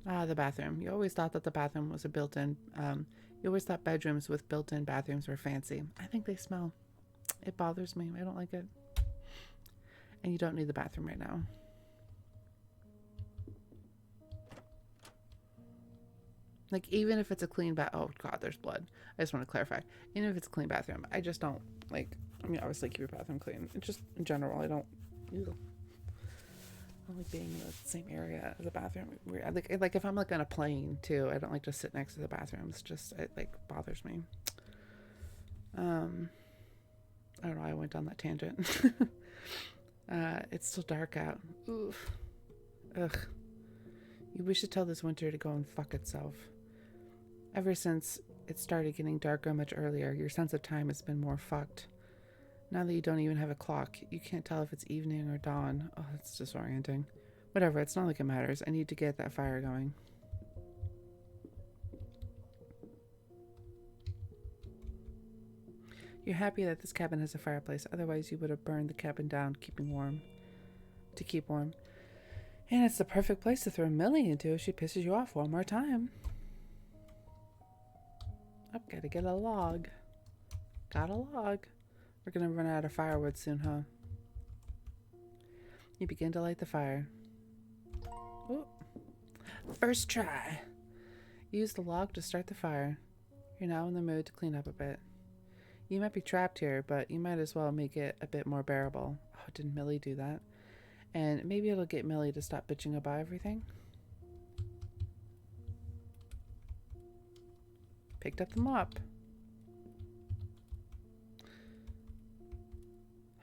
Ah, the bathroom. You always thought that the bathroom was a built-in, you always thought bedrooms with built-in bathrooms were fancy. I think they smell. It bothers me. I don't like it. And you don't need the bathroom right now. Like, even if it's a clean oh god, there's blood. I just want to clarify. Even if it's a clean bathroom, I just don't, like, I mean, obviously keep your bathroom clean. It's just, in general, I don't, ew. don't like being in the same area as a bathroom. Like if I'm like on a plane too, I don't like to sit next to the bathrooms. Just it like bothers me. I don't know why I went on that tangent. It's still dark out. Oof. Ugh. We should tell this winter to go and fuck itself. Ever since it started getting darker much earlier, your sense of time has been more fucked. Now that you don't even have a clock, you can't tell if it's evening or dawn. Oh, that's disorienting. Whatever, it's not like it matters. I need to get that fire going. You're happy that this cabin has a fireplace, otherwise you would have burned the cabin down to keep warm. And it's the perfect place to throw Millie into if she pisses you off one more time. I've got to get a log. Got a log. We're gonna run out of firewood soon, huh? You begin to light the fire. Ooh. First try. Use the log to start the fire. You're now in the mood to clean up a bit. You might be trapped here, but you might as well make it a bit more bearable. Oh, didn't Millie do that? And maybe it'll get Millie to stop bitching about everything. Picked up the mop.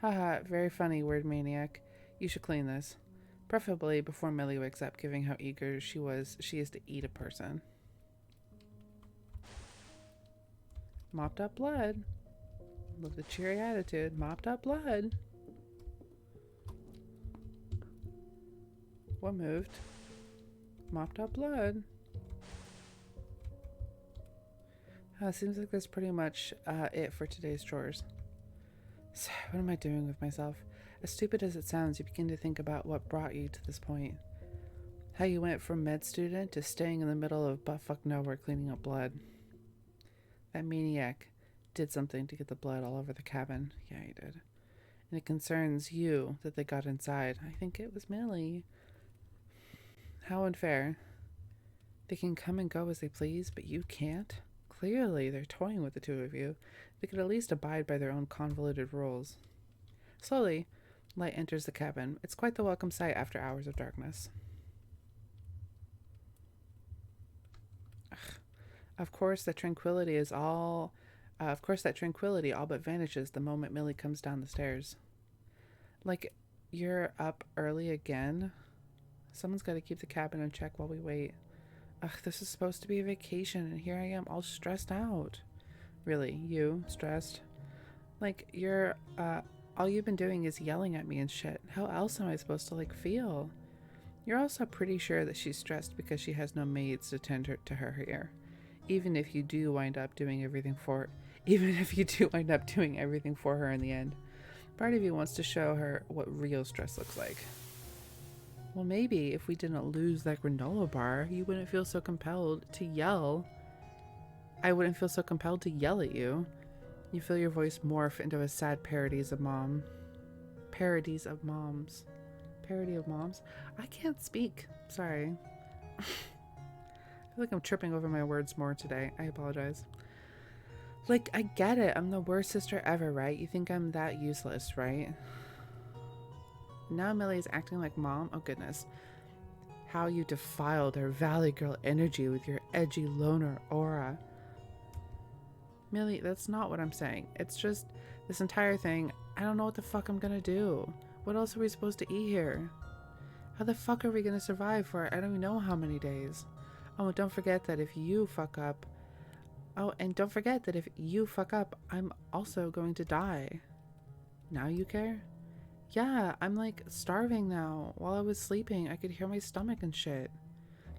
Haha, very funny, word maniac. You should clean this. Preferably before Millie wakes up, given how eager she is to eat a person. Mopped up blood. Love the cheery attitude. Mopped up blood. What moved? Mopped up blood. Seems like that's pretty much it for today's chores. So, what am I doing with myself? As stupid as it sounds, you begin to think about what brought you to this point. How you went from med student to staying in the middle of buttfuck nowhere cleaning up blood. That maniac did something to get the blood all over the cabin. Yeah, he did. And it concerns you that they got inside. I think it was Millie. How unfair. They can come and go as they please, but you can't? Clearly, they're toying with the two of you. They could at least abide by their own convoluted rules. Slowly, light enters the cabin. It's quite the welcome sight after hours of darkness. Ugh. Of course, that tranquility all but vanishes the moment Millie comes down the stairs. Like, you're up early again? Someone's got to keep the cabin in check while we wait. Ugh, this is supposed to be a vacation, and here I am all stressed out. Really, you stressed? Like, all you've been doing is yelling at me and shit. How else am I supposed to, feel? You're also pretty sure that she's stressed because she has no maids to tend to her here. Even if you do wind up doing everything for her in the end. Part of you wants to show her what real stress looks like. Well, maybe if we didn't lose that granola bar, you wouldn't feel so compelled to yell. I wouldn't feel so compelled to yell at you. You feel your voice morph into a sad parodies of moms. Parody of moms? I can't speak. Sorry. I feel like I'm tripping over my words more today. I apologize. Like, I get it. I'm the worst sister ever, right? You think I'm that useless, right? Now Millie's acting like mom? Oh, goodness. How you defiled her Valley Girl energy with your edgy loner aura. Millie, that's not what I'm saying. It's just, this entire thing, I don't know what the fuck I'm gonna do. What else are we supposed to eat here? How the fuck are we gonna survive for I don't even know how many days? Oh, and don't forget that if you fuck up, I'm also going to die. Now you care? Yeah, I'm starving now. While I was sleeping, I could hear my stomach and shit.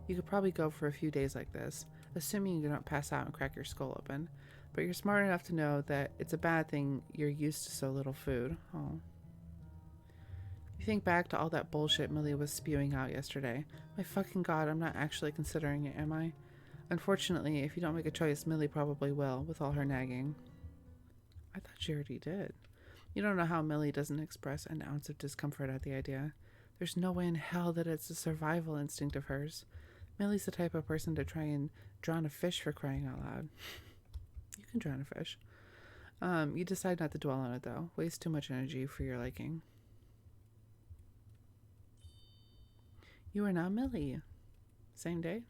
You could probably go for a few days like this, assuming you don't pass out and crack your skull open. But you're smart enough to know that it's a bad thing you're used to so little food. Oh. You think back to all that bullshit Millie was spewing out yesterday. My fucking god, I'm not actually considering it, am I? Unfortunately, if you don't make a choice, Millie probably will, with all her nagging. I thought she already did. You don't know how Millie doesn't express an ounce of discomfort at the idea. There's no way in hell that it's a survival instinct of hers. Millie's the type of person to try and drown a fish, for crying out loud. You can drown a fish. You decide not to dwell on it, though. Waste too much energy for your liking. You are now Millie. Same day.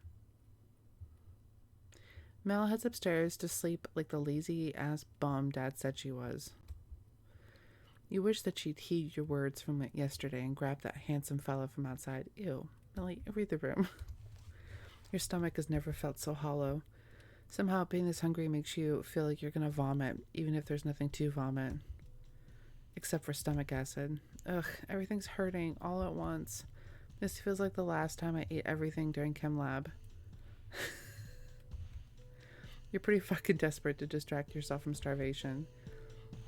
Mel heads upstairs to sleep like the lazy ass bum Dad said she was. You wish that she'd heed your words from yesterday and grab that handsome fella from outside. Ew. Millie, read the room. Your stomach has never felt so hollow. Somehow being this hungry makes you feel like you're gonna vomit, even if there's nothing to vomit. Except for stomach acid. Ugh, everything's hurting all at once. This feels like the last time I ate everything during chem lab. You're pretty fucking desperate to distract yourself from starvation.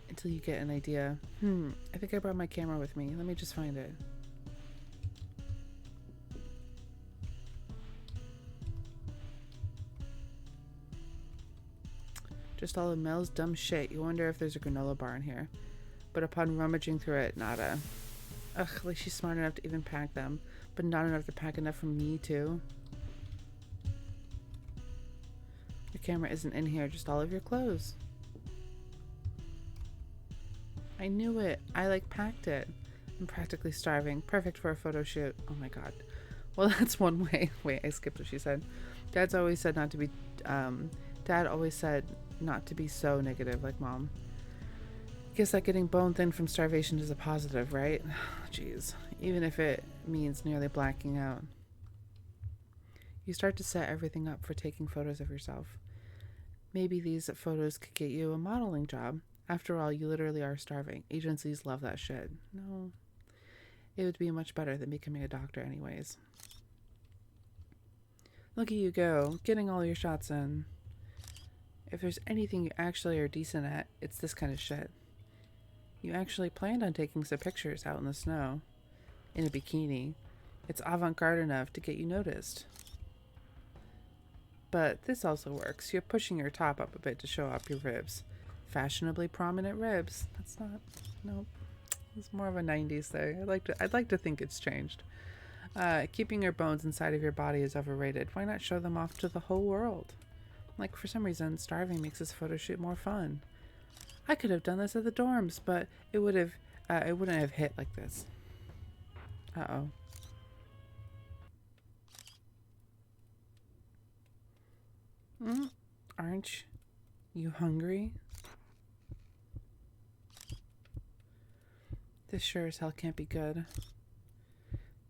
Until you get an idea. I think I brought my camera with me. Let me just find it. Just all of Mel's dumb shit. You wonder if there's a granola bar in here. But upon rummaging through it, nada. Ugh, like she's smart enough to even pack them. But not enough to pack enough for me, too. Your camera isn't in here, just all of your clothes. I knew it. I, packed it. I'm practically starving. Perfect for a photo shoot. Oh my god. Well, that's one way. Wait, I skipped what she said. Dad always said not to be so negative like Mom. Guess that getting bone thin from starvation is a positive, right? Jeez. Even if it means nearly blacking out. You start to set everything up for taking photos of yourself. Maybe these photos could get you a modeling job. After all, you literally are starving. Agencies love that shit. No. It would be much better than becoming a doctor anyways. Look at you go, getting all your shots in. If there's anything you actually are decent at, it's this kind of shit. You actually planned on taking some pictures out in the snow. In a bikini. It's avant-garde enough to get you noticed. But this also works. You're pushing your top up a bit to show up your ribs. Fashionably prominent ribs. That's not... Nope. It's more of a 90s thing. I'd like to think it's changed. Keeping your bones inside of your body is overrated. Why not show them off to the whole world? Like, for some reason, starving makes this photo shoot more fun. I could have done this at the dorms, but it wouldn't have hit like this. Uh-oh. Aren't you hungry? This sure as hell can't be good.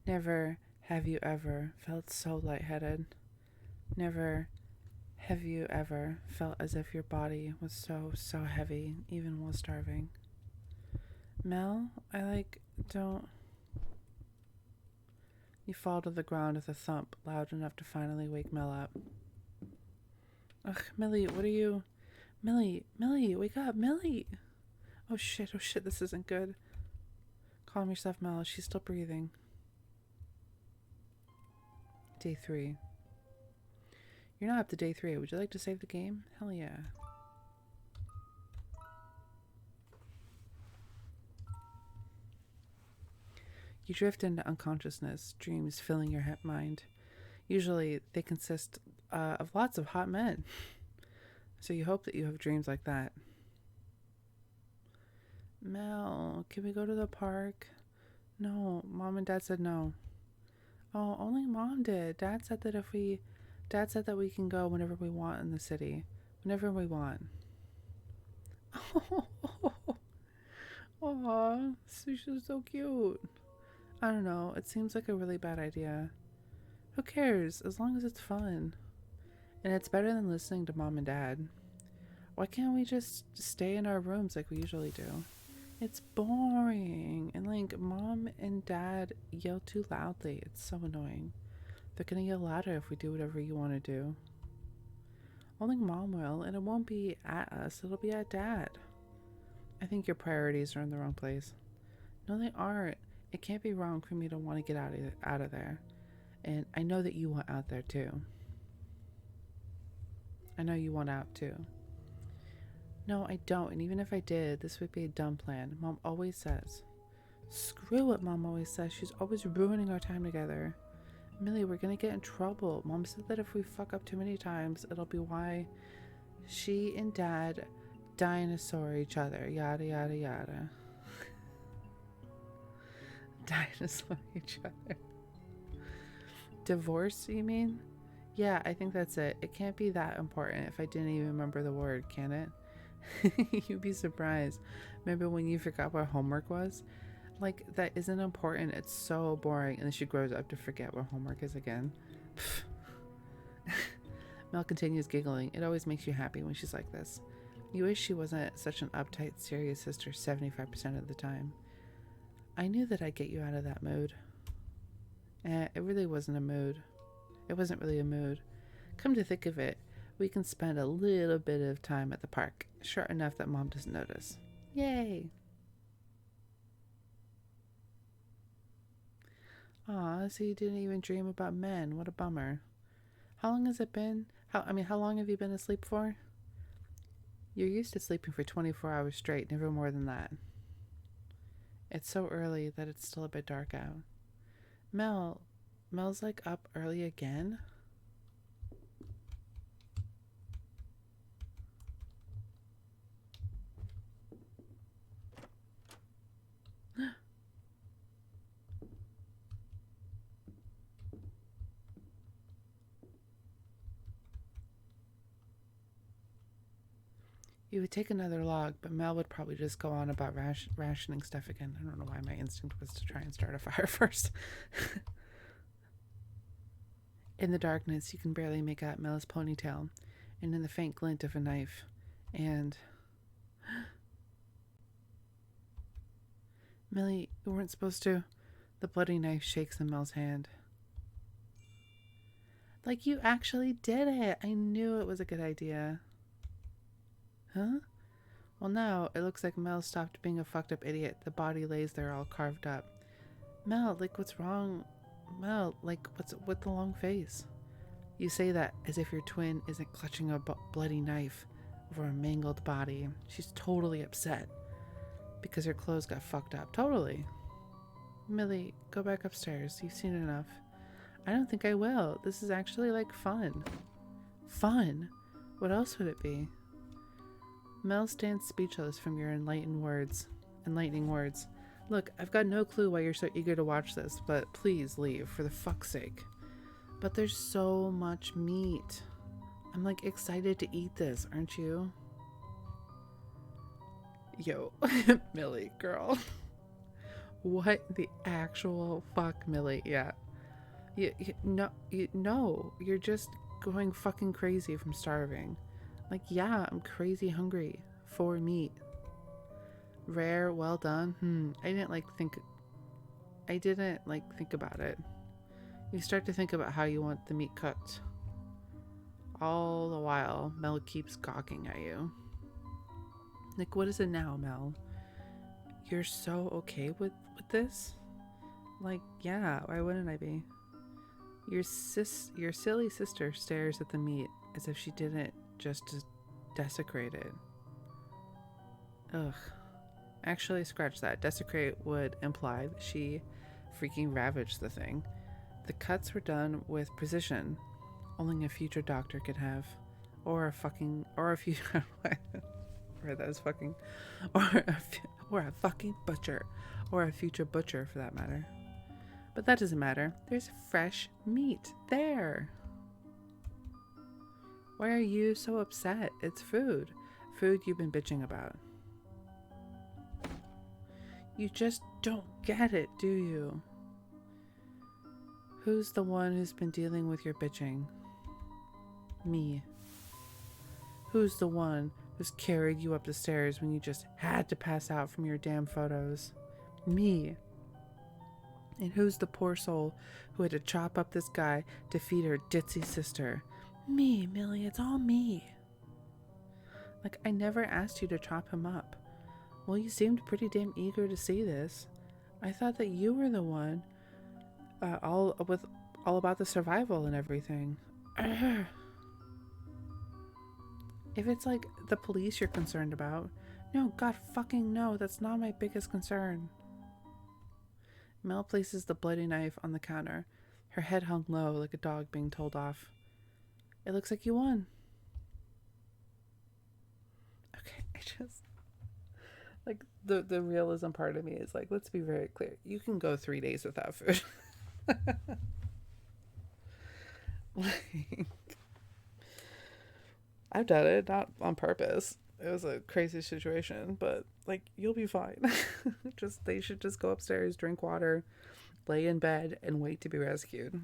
Never have you ever felt so lightheaded. Never have you ever felt as if your body was so heavy, even while starving. Mel, don't... You fall to the ground with a thump loud enough to finally wake Mel up. Ugh, Millie, what are you... Millie, wake up, Millie! Oh shit, this isn't good. Calm yourself, Mel, she's still breathing. Day 3. You're not up to day 3. Would you like to save the game? Hell yeah. You drift into unconsciousness, dreams filling your mind. Usually, they consist of lots of hot men. So you hope that you have dreams like that. Mel, can we go to the park? No, Mom and Dad said no. Oh, only Mom did. Dad said that we can go whenever we want in the city. Whenever we want. Aw, she's so cute. I don't know, it seems like a really bad idea. Who cares, as long as it's fun. And it's better than listening to Mom and Dad. Why can't we just stay in our rooms like we usually do? It's boring. And Mom and Dad yell too loudly. It's so annoying. They're gonna yell louder if we do whatever you want to do. Only Mom will, and it won't be at us. It'll be at Dad. I think your priorities are in the wrong place. No, they aren't. It can't be wrong for me to want to get out of there. And I know that you want out there too. I know you want out too. No, I don't. And even if I did, this would be a dumb plan. Mom always says. Screw what Mom always says. She's always ruining our time together. Millie, we're gonna get in trouble. Mom said that if we fuck up too many times, it'll be why she and Dad dinosaur each other. Yada, yada, yada. Dinosaur each other. Divorce, you mean? Yeah, I think that's it. It can't be that important if I didn't even remember the word, can it? You'd be surprised. Remember when you forgot what homework was? Like, that isn't important. It's so boring. And then she grows up to forget what homework is again. Mel continues giggling. It always makes you happy when she's like this. You wish she wasn't such an uptight, serious sister 75% of the time. I knew that I'd get you out of that mood. It really wasn't a mood. It wasn't really a mood. Come to think of it, we can spend a little bit of time at the park. Short enough that Mom doesn't notice. Yay! Aw, so you didn't even dream about men. What a bummer. How long has it been? How long have you been asleep for? You're used to sleeping for 24 hours straight, never more than that. It's so early that it's still a bit dark out. Mel's like up early again? You would take another log, but Mel would probably just go on about rationing stuff again. I don't know why my instinct was to try and start a fire first. In the darkness, you can barely make out Mel's ponytail, and in the faint glint of a knife. And... Millie, you weren't supposed to... The bloody knife shakes in Mel's hand. Like, you actually did it! I knew it was a good idea. Huh? Well, now it looks like Mel stopped being a fucked up idiot. The body lays there all carved up. Mel, like, what's wrong? Mel, like, what's with the long face? You say that as if your twin isn't clutching a bloody knife over a mangled body. She's totally upset because her clothes got fucked up. Totally. Millie, go back upstairs. You've seen enough. I don't think I will. This is actually, like, fun. Fun? What else would it be? Mel stands speechless from your enlightening words. Look, I've got no clue why you're so eager to watch this, but please leave, for the fuck's sake. But there's so much meat. I'm, like, excited to eat this, aren't you? Yo, Millie, girl. What the actual fuck, Millie? Yeah. No, you're just going fucking crazy from starving. Like, yeah, I'm crazy hungry for meat. Rare, well done. I didn't think about it. You start to think about how you want the meat cooked. All the while, Mel keeps gawking at you. Like, what is it now, Mel? You're so okay with this? Like, yeah, why wouldn't I be? Your silly sister stares at the meat as if she didn't just desecrate it. Ugh. Actually, scratch that. Desecrate would imply that she freaking ravaged the thing. The cuts were done with precision. Only a future doctor could have. Or a fucking butcher. Or a future butcher, for that matter. But that doesn't matter. There's fresh meat there. Why are you so upset? It's food. Food you've been bitching about. You just don't get it, do you? Who's the one who's been dealing with your bitching? Me. Who's the one who's carried you up the stairs when you just had to pass out from your damn photos? Me. And who's the poor soul who had to chop up this guy to feed her ditzy sister? Me, Millie, it's all me. Like, I never asked you to chop him up. Well, you seemed pretty damn eager to see this. I thought that you were the one, all about the survival and everything. If it's like the police you're concerned about, no, God fucking no, that's not my biggest concern. Mel places the bloody knife on the counter, her head hung low like a dog being told off. It looks like you won. Okay, I just... Like, the realism part of me is like, let's be very clear. You can go 3 days without food. Like, I've done it, not on purpose. It was a crazy situation, but like you'll be fine. Just they should just go upstairs, drink water, lay in bed, and wait to be rescued.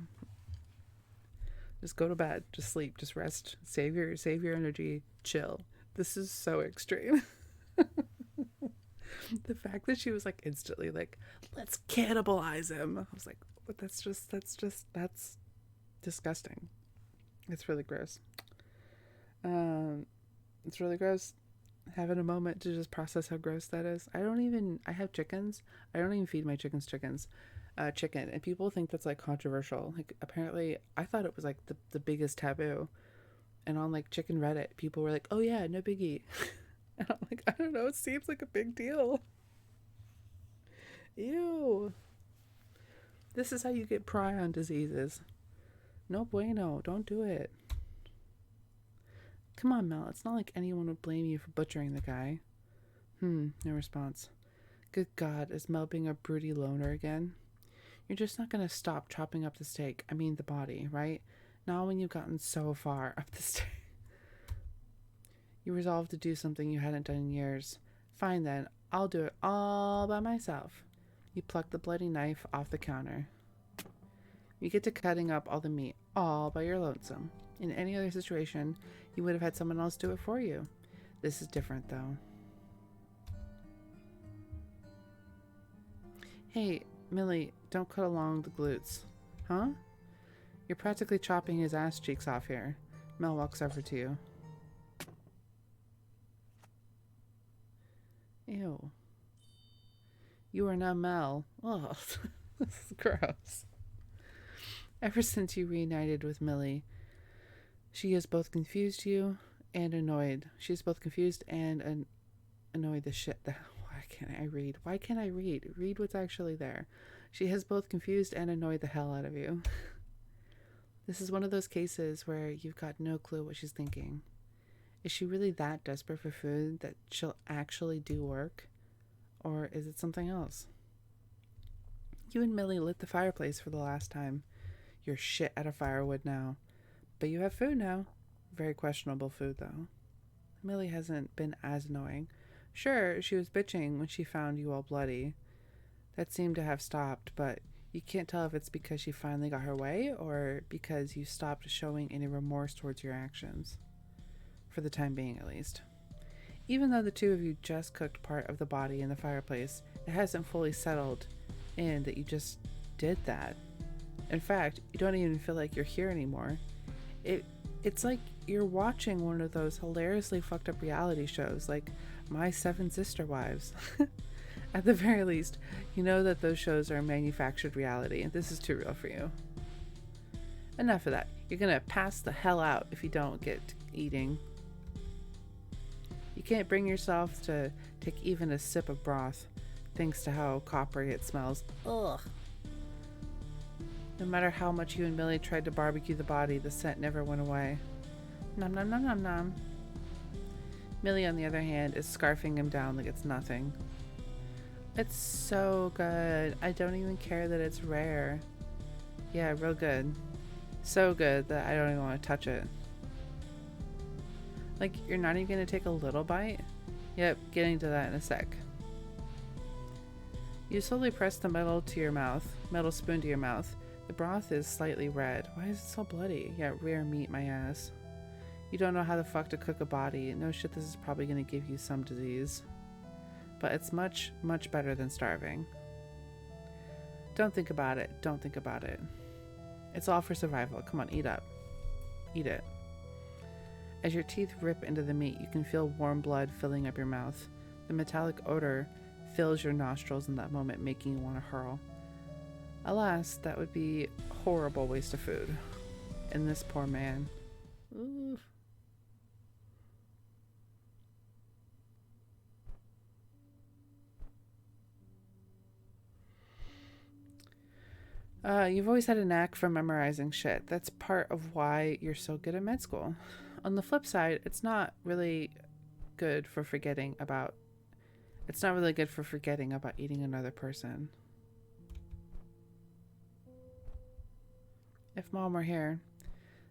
Just go to bed, just sleep, just rest, save your energy, chill. This is so extreme. The fact that she was like instantly like, let's cannibalize him. I was like, but that's disgusting. It's really gross. Um, it's really gross having a moment to just process how gross that is. I have chickens. I don't even feed my chickens chicken. And people think that's like controversial. Like apparently I thought it was like the biggest taboo. And on like chicken Reddit, people were like, oh yeah, no biggie. And I'm like, I don't know, it seems like a big deal. Ew. This is how you get prion diseases. No bueno, don't do it. Come on, Mel. It's not like anyone would blame you for butchering the guy. No response. Good God, is Mel being a broody loner again? You're just not gonna stop chopping up the steak. I mean the body, right? Not when you've gotten so far up the steak. You resolved to do something you hadn't done in years. Fine then, I'll do it all by myself. You pluck the bloody knife off the counter. You get to cutting up all the meat all by your lonesome. In any other situation, you would have had someone else do it for you. This is different, though. Hey, Millie, don't cut along the glutes. Huh? You're practically chopping his ass cheeks off here. Mel walks over to you. Ew. You are now Mel. Oh, this is gross. Ever since you reunited with Millie, she has both confused you and annoyed. She is both confused and annoyed the shit. Why can't I read? Why can't I read? Read what's actually there. She has both confused and annoyed the hell out of you. This is one of those cases where you've got no clue what she's thinking. Is she really that desperate for food that she'll actually do work? Or is it something else? You and Millie lit the fireplace for the last time. You're shit out of firewood now. But you have food now. Very questionable food, though. Millie hasn't been as annoying. Sure, she was bitching when she found you all bloody. That seemed to have stopped, but you can't tell if it's because she finally got her way or because you stopped showing any remorse towards your actions. For the time being, at least. Even though the two of you just cooked part of the body in the fireplace, it hasn't fully settled in that you just did that. In fact, you don't even feel like you're here anymore. It's like you're watching one of those hilariously fucked up reality shows like My Seven Sister Wives. At the very least, you know that those shows are manufactured reality and this is too real for you. Enough of that. You're gonna pass the hell out if you don't get eating. You can't bring yourself to take even a sip of broth, thanks to how coppery it smells. Ugh. No matter how much you and Millie tried to barbecue the body, the scent never went away. Nom nom nom nom nom. Millie, on the other hand, is scarfing him down like it's nothing. It's so good. I don't even care that it's rare. Yeah, real good. So good that I don't even want to touch it. Like, you're not even going to take a little bite? Yep, getting to that in a sec. You slowly press the metal spoon to your mouth. The broth is slightly red. Why is it so bloody? Yeah, rare meat, my ass. You don't know how the fuck to cook a body. No shit, this is probably going to give you some disease. But it's much, much better than starving. Don't think about it. Don't think about it. It's all for survival. Come on, eat up. Eat it. As your teeth rip into the meat, you can feel warm blood filling up your mouth. The metallic odor fills your nostrils in that moment, making you want to hurl. Alas, that would be a horrible waste of food. And this poor man. Ooh. You've always had a knack for memorizing shit. That's part of why you're so good at med school. On the flip side, it's not really good for forgetting about eating another person. If Mom were here,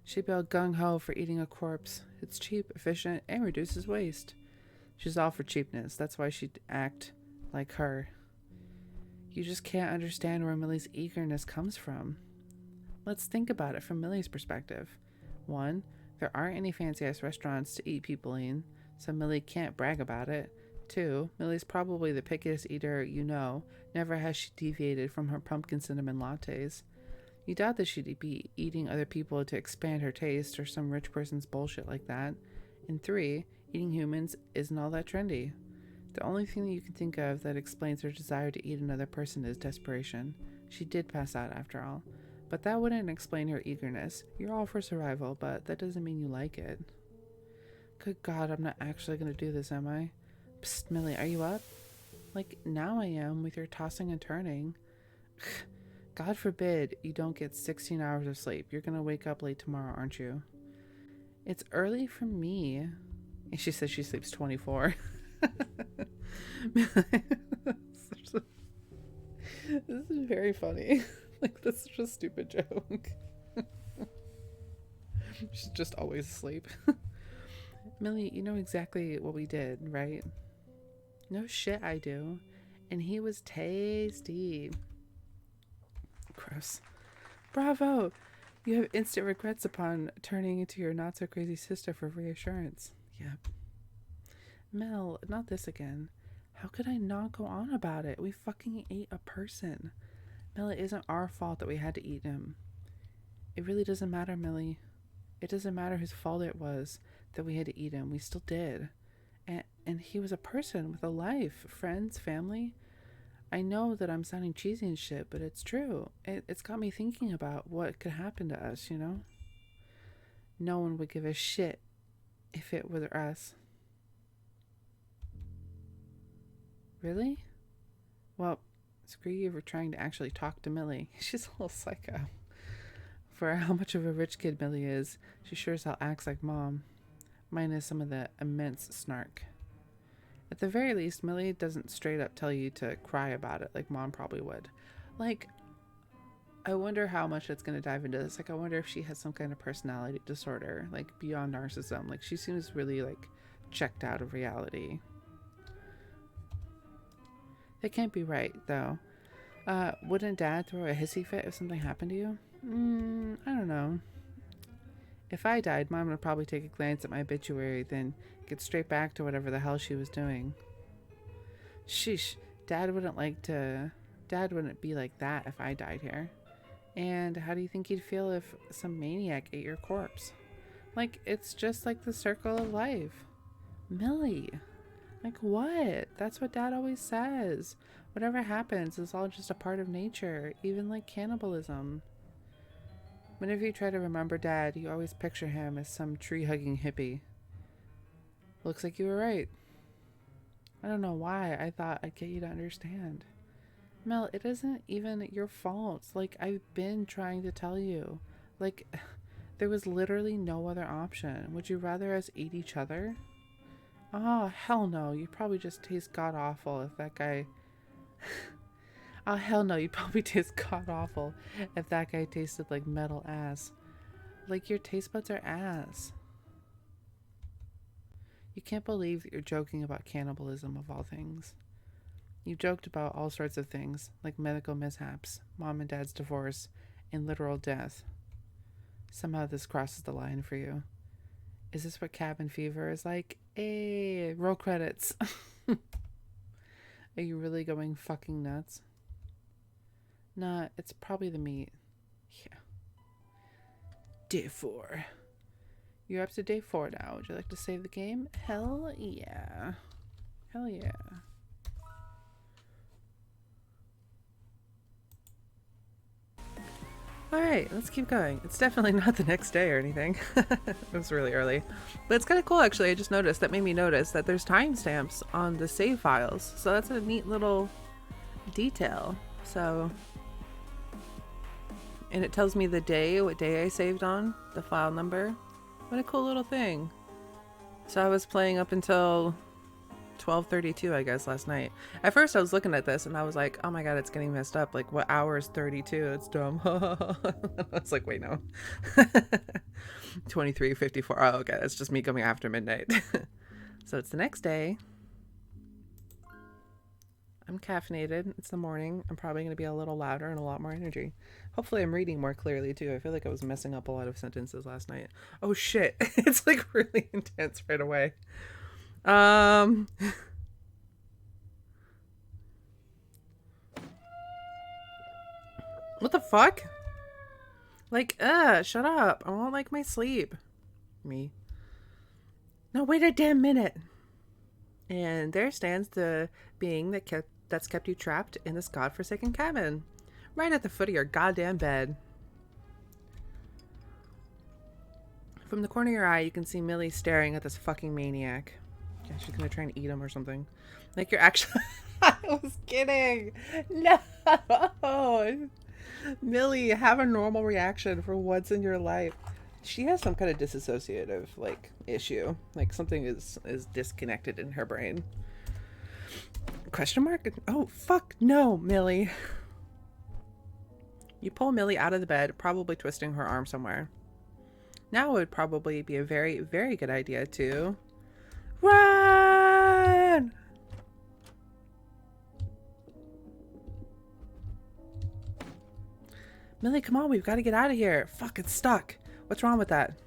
She'd be all gung-ho for eating a corpse. It's cheap, efficient, and reduces waste. She's all for cheapness. That's why she'd act like her. You just can't understand where Millie's eagerness comes from. Let's think about it from Millie's perspective. 1. There aren't any fancy-ass restaurants to eat people in, so Millie can't brag about it. 2. Millie's probably the pickiest eater you know. Never has she deviated from her pumpkin cinnamon lattes. You doubt that she'd be eating other people to expand her taste or some rich person's bullshit like that. And 3. Eating humans isn't all that trendy. The only thing that you can think of that explains her desire to eat another person is desperation. She did pass out after all. But that wouldn't explain her eagerness. You're all for survival, but that doesn't mean you like it. Good God, I'm not actually going to do this, am I? Psst, Millie, are you up? Like, now I am, with your tossing and turning. God forbid you don't get 16 hours of sleep. You're going to wake up late tomorrow, aren't you? It's early for me. And she says she sleeps 24. This is very funny. Like, that's such a stupid joke. She's just always asleep. Millie, you know exactly what we did, right? No shit, I do. And he was tasty. Gross. Bravo! You have instant regrets upon turning into your not-so-crazy sister for reassurance. Yep. Mel, not this again. How could I not go on about it? We fucking ate a person. Mel, it isn't our fault that we had to eat him. It really doesn't matter, Millie. It doesn't matter whose fault it was that we had to eat him. We still did. And he was a person with a life, friends, family. I know that I'm sounding cheesy and shit, but it's true. It's got me thinking about what could happen to us, you know? No one would give a shit if it was us. Really? Well, screw you for trying to actually talk to Millie. She's a little psycho. For how much of a rich kid Millie is, she sure as hell acts like mom. Minus some of the immense snark. At the very least, Millie doesn't straight up tell you to cry about it like mom probably would. Like, I wonder how much it's going to dive into this. Like, I wonder if she has some kind of personality disorder, like beyond narcissism. Like, she seems really, like, checked out of reality. That can't be right, though. Wouldn't Dad throw a hissy fit if something happened to you? I don't know. If I died, Mom would probably take a glance at my obituary, then get straight back to whatever the hell she was doing. Sheesh, Dad wouldn't be like that if I died here. And how do you think he'd feel if some maniac ate your corpse? Like, it's just like the circle of life. Millie, like what? That's what Dad always says. Whatever happens is all just a part of nature, even like cannibalism. Whenever you try to remember Dad, you always picture him as some tree-hugging hippie. Looks like you were right. I don't know why I thought I'd get you to understand. Mel, it isn't even your fault. Like, I've been trying to tell you. Like, there was literally no other option. Would you rather us eat each other? Oh, hell no. You probably just taste god-awful if that guy... Oh, hell no, you'd probably taste god-awful if that guy tasted like metal ass. Like, your taste buds are ass. You can't believe that you're joking about cannibalism of all things. You joked about all sorts of things, like medical mishaps, Mom and Dad's divorce, and literal death. Somehow this crosses the line for you. Is this what cabin fever is like? Hey, roll credits. Are you really going fucking nuts? Nah, it's probably the meat. Yeah. Day 4. You're up to day 4 now. Would you like to save the game? Hell yeah. Hell yeah. Alright, let's keep going. It's definitely not the next day or anything. It was really early. But it's kind of cool, actually. I just noticed. That made me notice that there's timestamps on the save files. So that's a neat little detail. So... And it tells me the day, what day I saved on, the file number. What a cool little thing. So I was playing up until 12:32, I guess, last night. At first I was looking at this and I was like, oh my god, it's getting messed up. Like, what hour is 32? It's dumb. I was like, wait, no. 23:54. Oh, okay. That's just me coming after midnight. So it's the next day. I'm caffeinated. It's the morning. I'm probably going to be a little louder and a lot more energy. Hopefully I'm reading more clearly too. I feel like I was messing up a lot of sentences last night. Oh shit. It's like really intense right away. What the fuck? Like, shut up. I won't like my sleep. Me. No, wait a damn minute. And there stands the being that's kept you trapped in this godforsaken cabin. Right at the foot of your goddamn bed. From the corner of your eye, you can see Millie staring at this fucking maniac. Yeah, she's gonna try and eat him or something. Like you're actually... I was kidding! No! Millie, have a normal reaction for what's in your life. She has some kind of disassociative, like, issue. Like, something is disconnected in her brain. Question mark? Oh, fuck no, Millie. You pull Millie out of the bed, probably twisting her arm somewhere. Now would probably be a very, very good idea to... run! Millie, come on, we've got to get out of here. Fuck, it's stuck. What's wrong with that?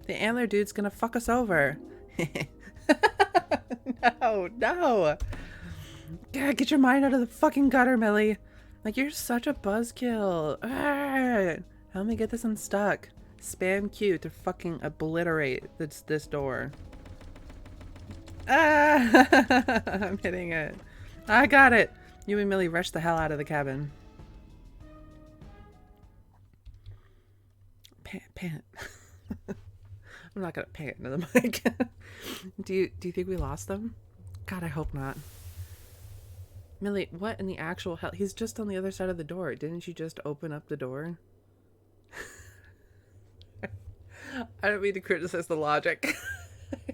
The antler dude's gonna fuck us over. No, no. God, get your mind out of the fucking gutter, Millie. Like, you're such a buzzkill. Help me get this unstuck. Spam Q to fucking obliterate this door. I'm hitting it. I got it. You and Millie rush the hell out of the cabin. Pant. I'm not gonna pant into the mic. Do you think we lost them? God, I hope not. Millie, what in the actual hell? He's just on the other side of the door. Didn't you just open up the door? I don't mean to criticize the logic.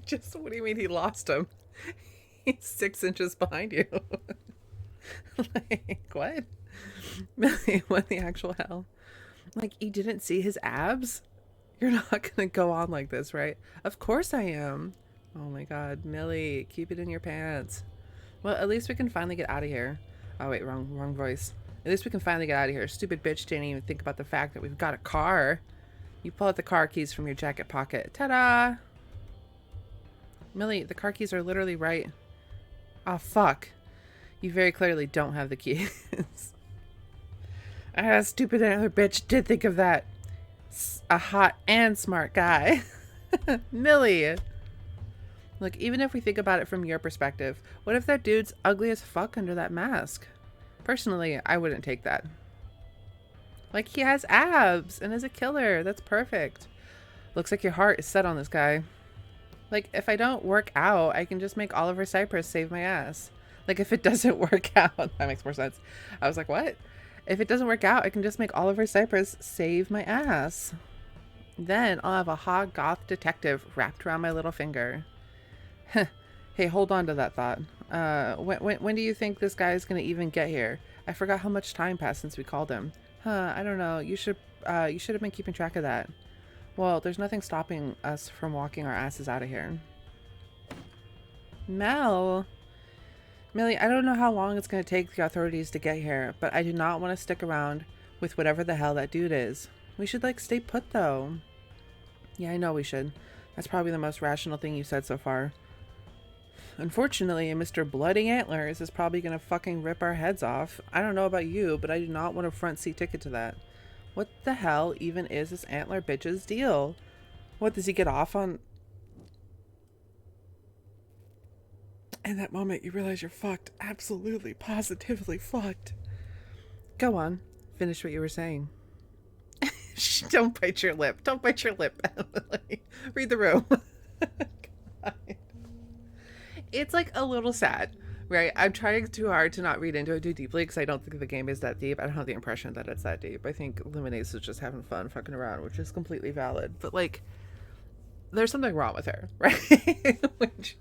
Just, what do you mean he lost him? He's 6 inches behind you. Like, what? Millie, what the actual hell? Like, you didn't see his abs? You're not gonna go on like this, right? Of course I am. Oh my god, Millie, keep it in your pants. Well, at least we can finally get out of here. Oh wait, wrong voice. At least we can finally get out of here. Stupid bitch didn't even think about the fact that we've got a car. You pull out the car keys from your jacket pocket. Ta-da! Millie, the car keys are literally right. Oh, fuck. You very clearly don't have the keys. Stupid other bitch did think of that. A hot and smart guy. Millie. Look, even if we think about it from your perspective, what if that dude's ugly as fuck under that mask? Personally, I wouldn't take that. Like, he has abs and is a killer. That's perfect. Looks like your heart is set on this guy. Like, if I don't work out, I can just make Oliver Cypress save my ass. Like, if it doesn't work out, that makes more sense. I was like, what? If it doesn't work out, I can just make Oliver Cypress save my ass. Then I'll have a hot goth detective wrapped around my little finger. Hey, hold on to that thought. When do you think this guy is going to even get here? I forgot how much time passed since we called him. I don't know. You should have been keeping track of that. Well, there's nothing stopping us from walking our asses out of here. Mel? Millie, I don't know how long it's going to take the authorities to get here, but I do not want to stick around with whatever the hell that dude is. We should, like, stay put, though. Yeah, I know we should. That's probably the most rational thing you said so far. Unfortunately, Mr. Bloody Antlers is probably going to fucking rip our heads off. I don't know about you, but I do not want a front seat ticket to that. What the hell even is this antler bitch's deal? What, does he get off on... In that moment, you realize you're fucked. Absolutely, positively fucked. Go on. Finish what you were saying. Don't bite your lip. Don't bite your lip, Emily. Read the room. God. It's like a little sad, right? I'm trying too hard to not read into it too deeply because I don't think the game is that deep. I don't have the impression that it's that deep. I think LiminAce is just having fun fucking around, which is completely valid. But, like, there's something wrong with her, right? Which...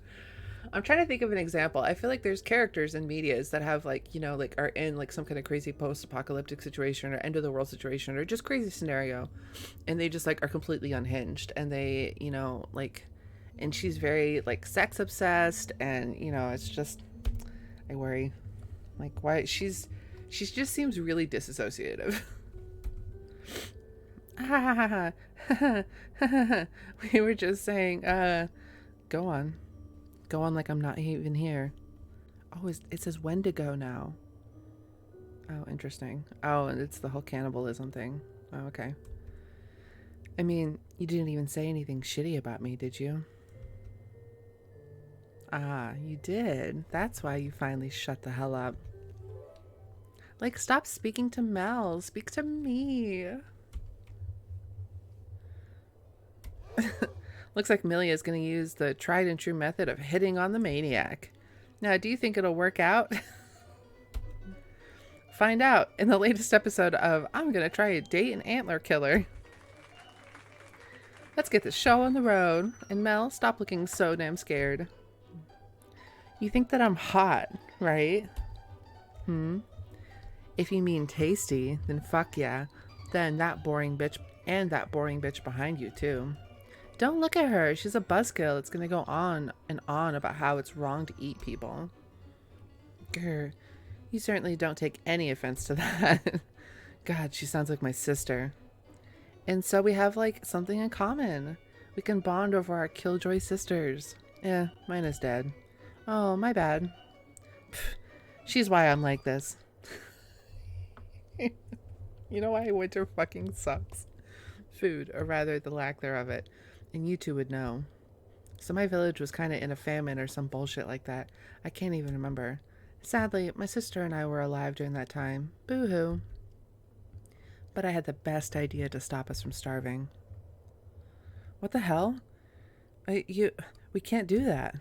I'm trying to think of an example. I feel like there's characters in medias that have like, like are in like some kind of crazy post-apocalyptic situation or end of the world situation or just crazy scenario, and they just like are completely unhinged, and they, like, and she's very like sex obsessed, and it's just, I worry, like, why she just seems really disassociative. We were just saying, go on. Go on like I'm not even here. Oh, it says when to go now. Oh, interesting. Oh, and it's the whole cannibalism thing. Oh, okay. I mean, you didn't even say anything shitty about me, did you? Ah, you did. That's why you finally shut the hell up. Like, stop speaking to Mel. Speak to me. Looks like Millie is going to use the tried and true method of hitting on the maniac. Now, do you think it'll work out? Find out in the latest episode of I'm going to try to date an antler killer. Let's get this show on the road. And Mel, stop looking so damn scared. You think that I'm hot, right? If you mean tasty, then fuck yeah. Then that boring bitch and that boring bitch behind you too. Don't look at her. She's a buzzkill. It's going to go on and on about how it's wrong to eat people. Grr. You certainly don't take any offense to that. God, she sounds like my sister. And so we have like something in common. We can bond over our killjoy sisters. Eh, mine is dead. Oh, my bad. Pff, she's why I'm like this. You know why winter fucking sucks? Food, or rather the lack thereof it. And you two would know. So my village was kind of in a famine or some bullshit like that. I can't even remember. Sadly, my sister and I were alive during that time. Boo-hoo. But I had the best idea to stop us from starving. What the hell? We can't do that.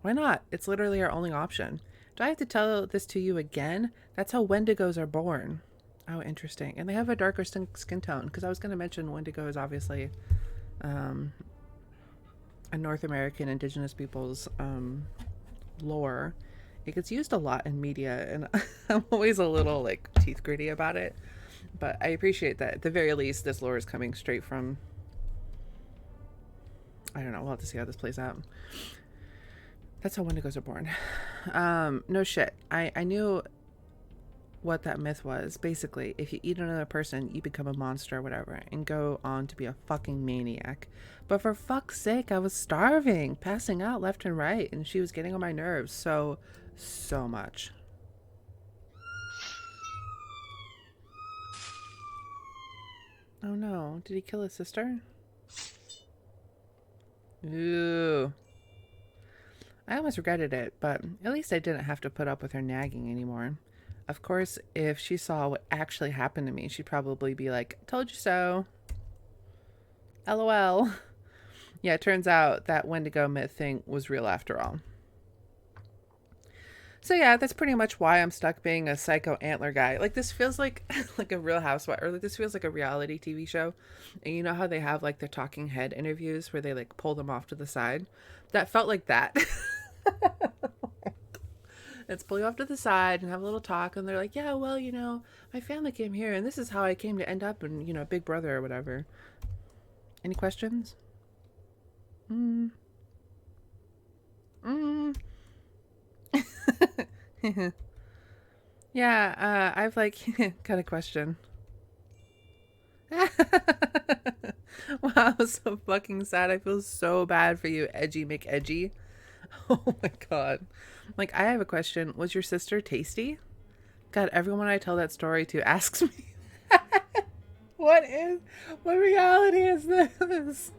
Why not? It's literally our only option. Do I have to tell this to you again? That's how Wendigos are born. Oh, interesting. And they have a darker skin tone, because I was going to mention Wendigo is obviously a North American indigenous people's lore. It gets used a lot in media, and I'm always a little like teeth gritty about it. But I appreciate that at the very least this lore is coming straight from, I don't know, we'll have to see how this plays out. That's how Wendigos are born. No shit. I knew what that myth was. Basically, if you eat another person, you become a monster or whatever and go on to be a fucking maniac. But for fuck's sake, I was starving, passing out left and right, and she was getting on my nerves so much. Oh no, did he kill his sister? Ooh. I almost regretted it, but at least I didn't have to put up with her nagging anymore. Of course, if she saw what actually happened to me, she'd probably be like, told you so. LOL. Yeah, it turns out that Wendigo myth thing was real after all. So yeah, that's pretty much why I'm stuck being a psycho antler guy. Like, this feels like like a Real Housewife, or like this feels like a reality TV show. And you know how they have like the talking head interviews where they like pull them off to the side? That felt like that. Let's pull you off to the side and have a little talk, and they're like, yeah, well, my family came here and this is how I came to end up in, Big Brother or whatever. Any questions? Yeah, I've like got a question. Wow, so fucking sad. I feel so bad for you, Edgy McEdgy. Oh my god. Like, I have a question. Was your sister tasty? God, everyone I tell that story to asks me that. What reality is this?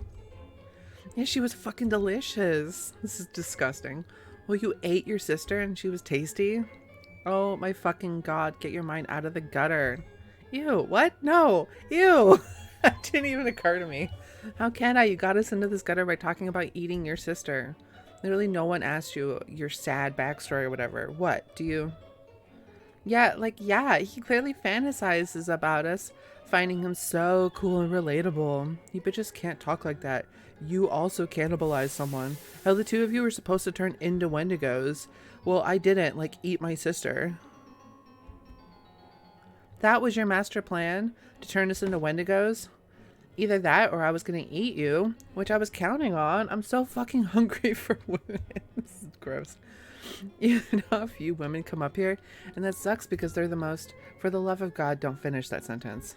Yeah, she was fucking delicious. This is disgusting. Well, you ate your sister and she was tasty? Oh my fucking god, get your mind out of the gutter. Ew, what? No, ew. That didn't even occur to me. How can I? You got us into this gutter by talking about eating your sister. Literally no one asked you your sad backstory or whatever. What, do you? Yeah, like, yeah, he clearly fantasizes about us finding him so cool and relatable. You bitches can't talk like that. You also cannibalized someone. How the two of you were supposed to turn into Wendigos. Well, I didn't, like, eat my sister. That was your master plan? To turn us into Wendigos? Either that or I was gonna eat you, which I was counting on. I'm so fucking hungry for women. This is gross. You know, a few women come up here, and that sucks because they're the most. For the love of God, don't finish that sentence.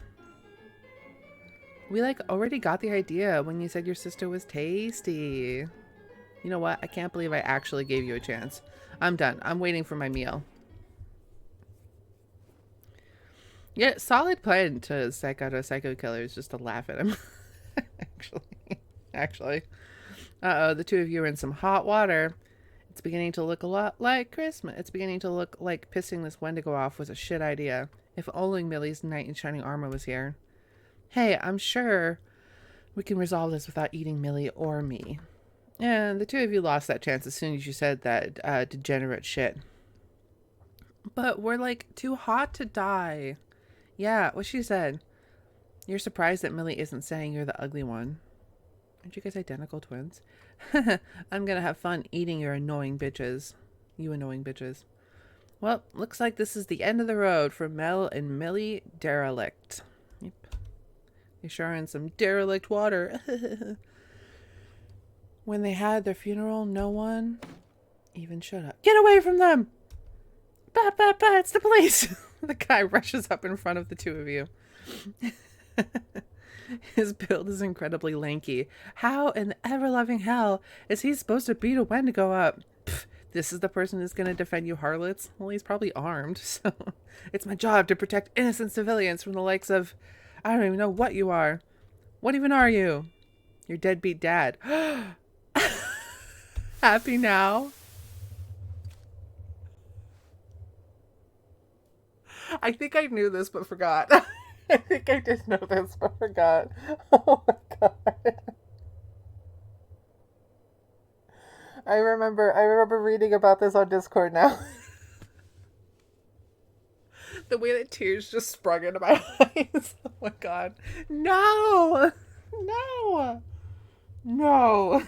We, like, already got the idea when you said your sister was tasty. You know what? I can't believe I actually gave you a chance. I'm done. I'm waiting for my meal. Yeah, solid plan to psych out a psycho killer is just to laugh at him. Actually. Uh-oh, the two of you are in some hot water. It's beginning to look a lot like Christmas. It's beginning to look like pissing this Wendigo off was a shit idea. If only Millie's knight in shining armor was here. Hey, I'm sure we can resolve this without eating Millie or me. And the two of you lost that chance as soon as you said that degenerate shit. But we're, like, too hot to die. Yeah, what she said. You're surprised that Millie isn't saying you're the ugly one. Aren't you guys identical twins? I'm gonna have fun eating your annoying bitches. You annoying bitches. Well, looks like this is the end of the road for Mel and Millie derelict. Yep. They sure are in some derelict water. When they had their funeral, no one even showed up. Get away from them! Bah, bah, bah, it's the police! The guy rushes up in front of the two of you. His build is incredibly lanky. How in the ever-loving hell is he supposed to beat a Wendigo up? Pff, this is the person who's going to defend you harlots? Well, he's probably armed, so it's my job to protect innocent civilians from the likes of... I don't even know what you are. What even are you? Your deadbeat dad. Happy now? I think I knew this but forgot. I think I did know this but forgot. Oh my god. I remember reading about this on Discord now. The way that tears just sprung into my eyes. Oh my god. No! No! No!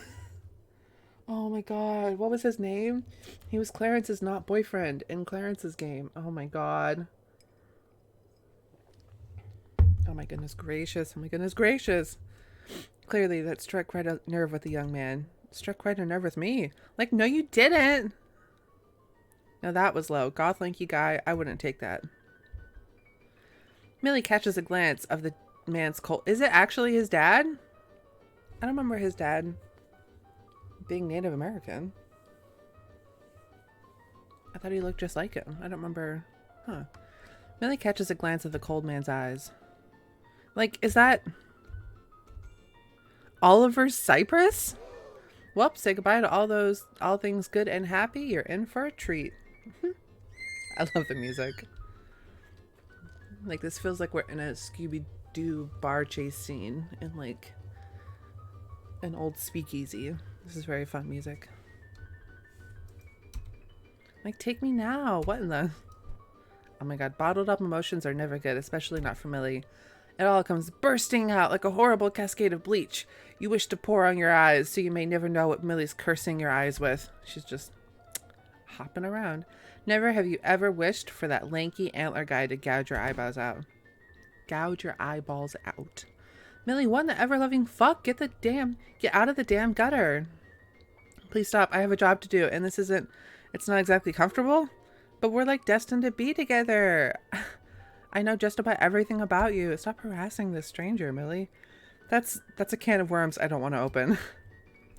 Oh my god. What was his name? He was Clarence's not boyfriend in Clarence's game. Oh my god. Oh my goodness gracious. Oh my goodness gracious. Clearly that struck quite a nerve with the young man. Struck quite a nerve with me. Like, no you didn't. Now that was low. Goth lanky guy, I wouldn't take that. Millie catches a glance of the man's cold. Is it actually his dad? I don't remember his dad being Native American. I thought he looked just like him. I don't remember. Huh. Millie catches a glance of the cold man's eyes. Like, is that Oliver Cypress? Well, say goodbye to all things good and happy. You're in for a treat. I love the music. Like, this feels like we're in a Scooby-Doo bar chase scene in, like, an old speakeasy. This is very fun music. Like, take me now. What in the... Oh my god, bottled up emotions are never good, especially not for Millie. It all comes bursting out like a horrible cascade of bleach you wish to pour on your eyes so you may never know what Millie's cursing your eyes with. She's just hopping around. Never have you ever wished for that lanky antler guy to gouge your eyeballs out. Gouge your eyeballs out. Millie, what in the ever-loving fuck? Get out of the damn gutter. Please stop. I have a job to do, and it's not exactly comfortable, but we're like destined to be together. I know just about everything about you. Stop harassing this stranger, Millie. That's a can of worms I don't want to open.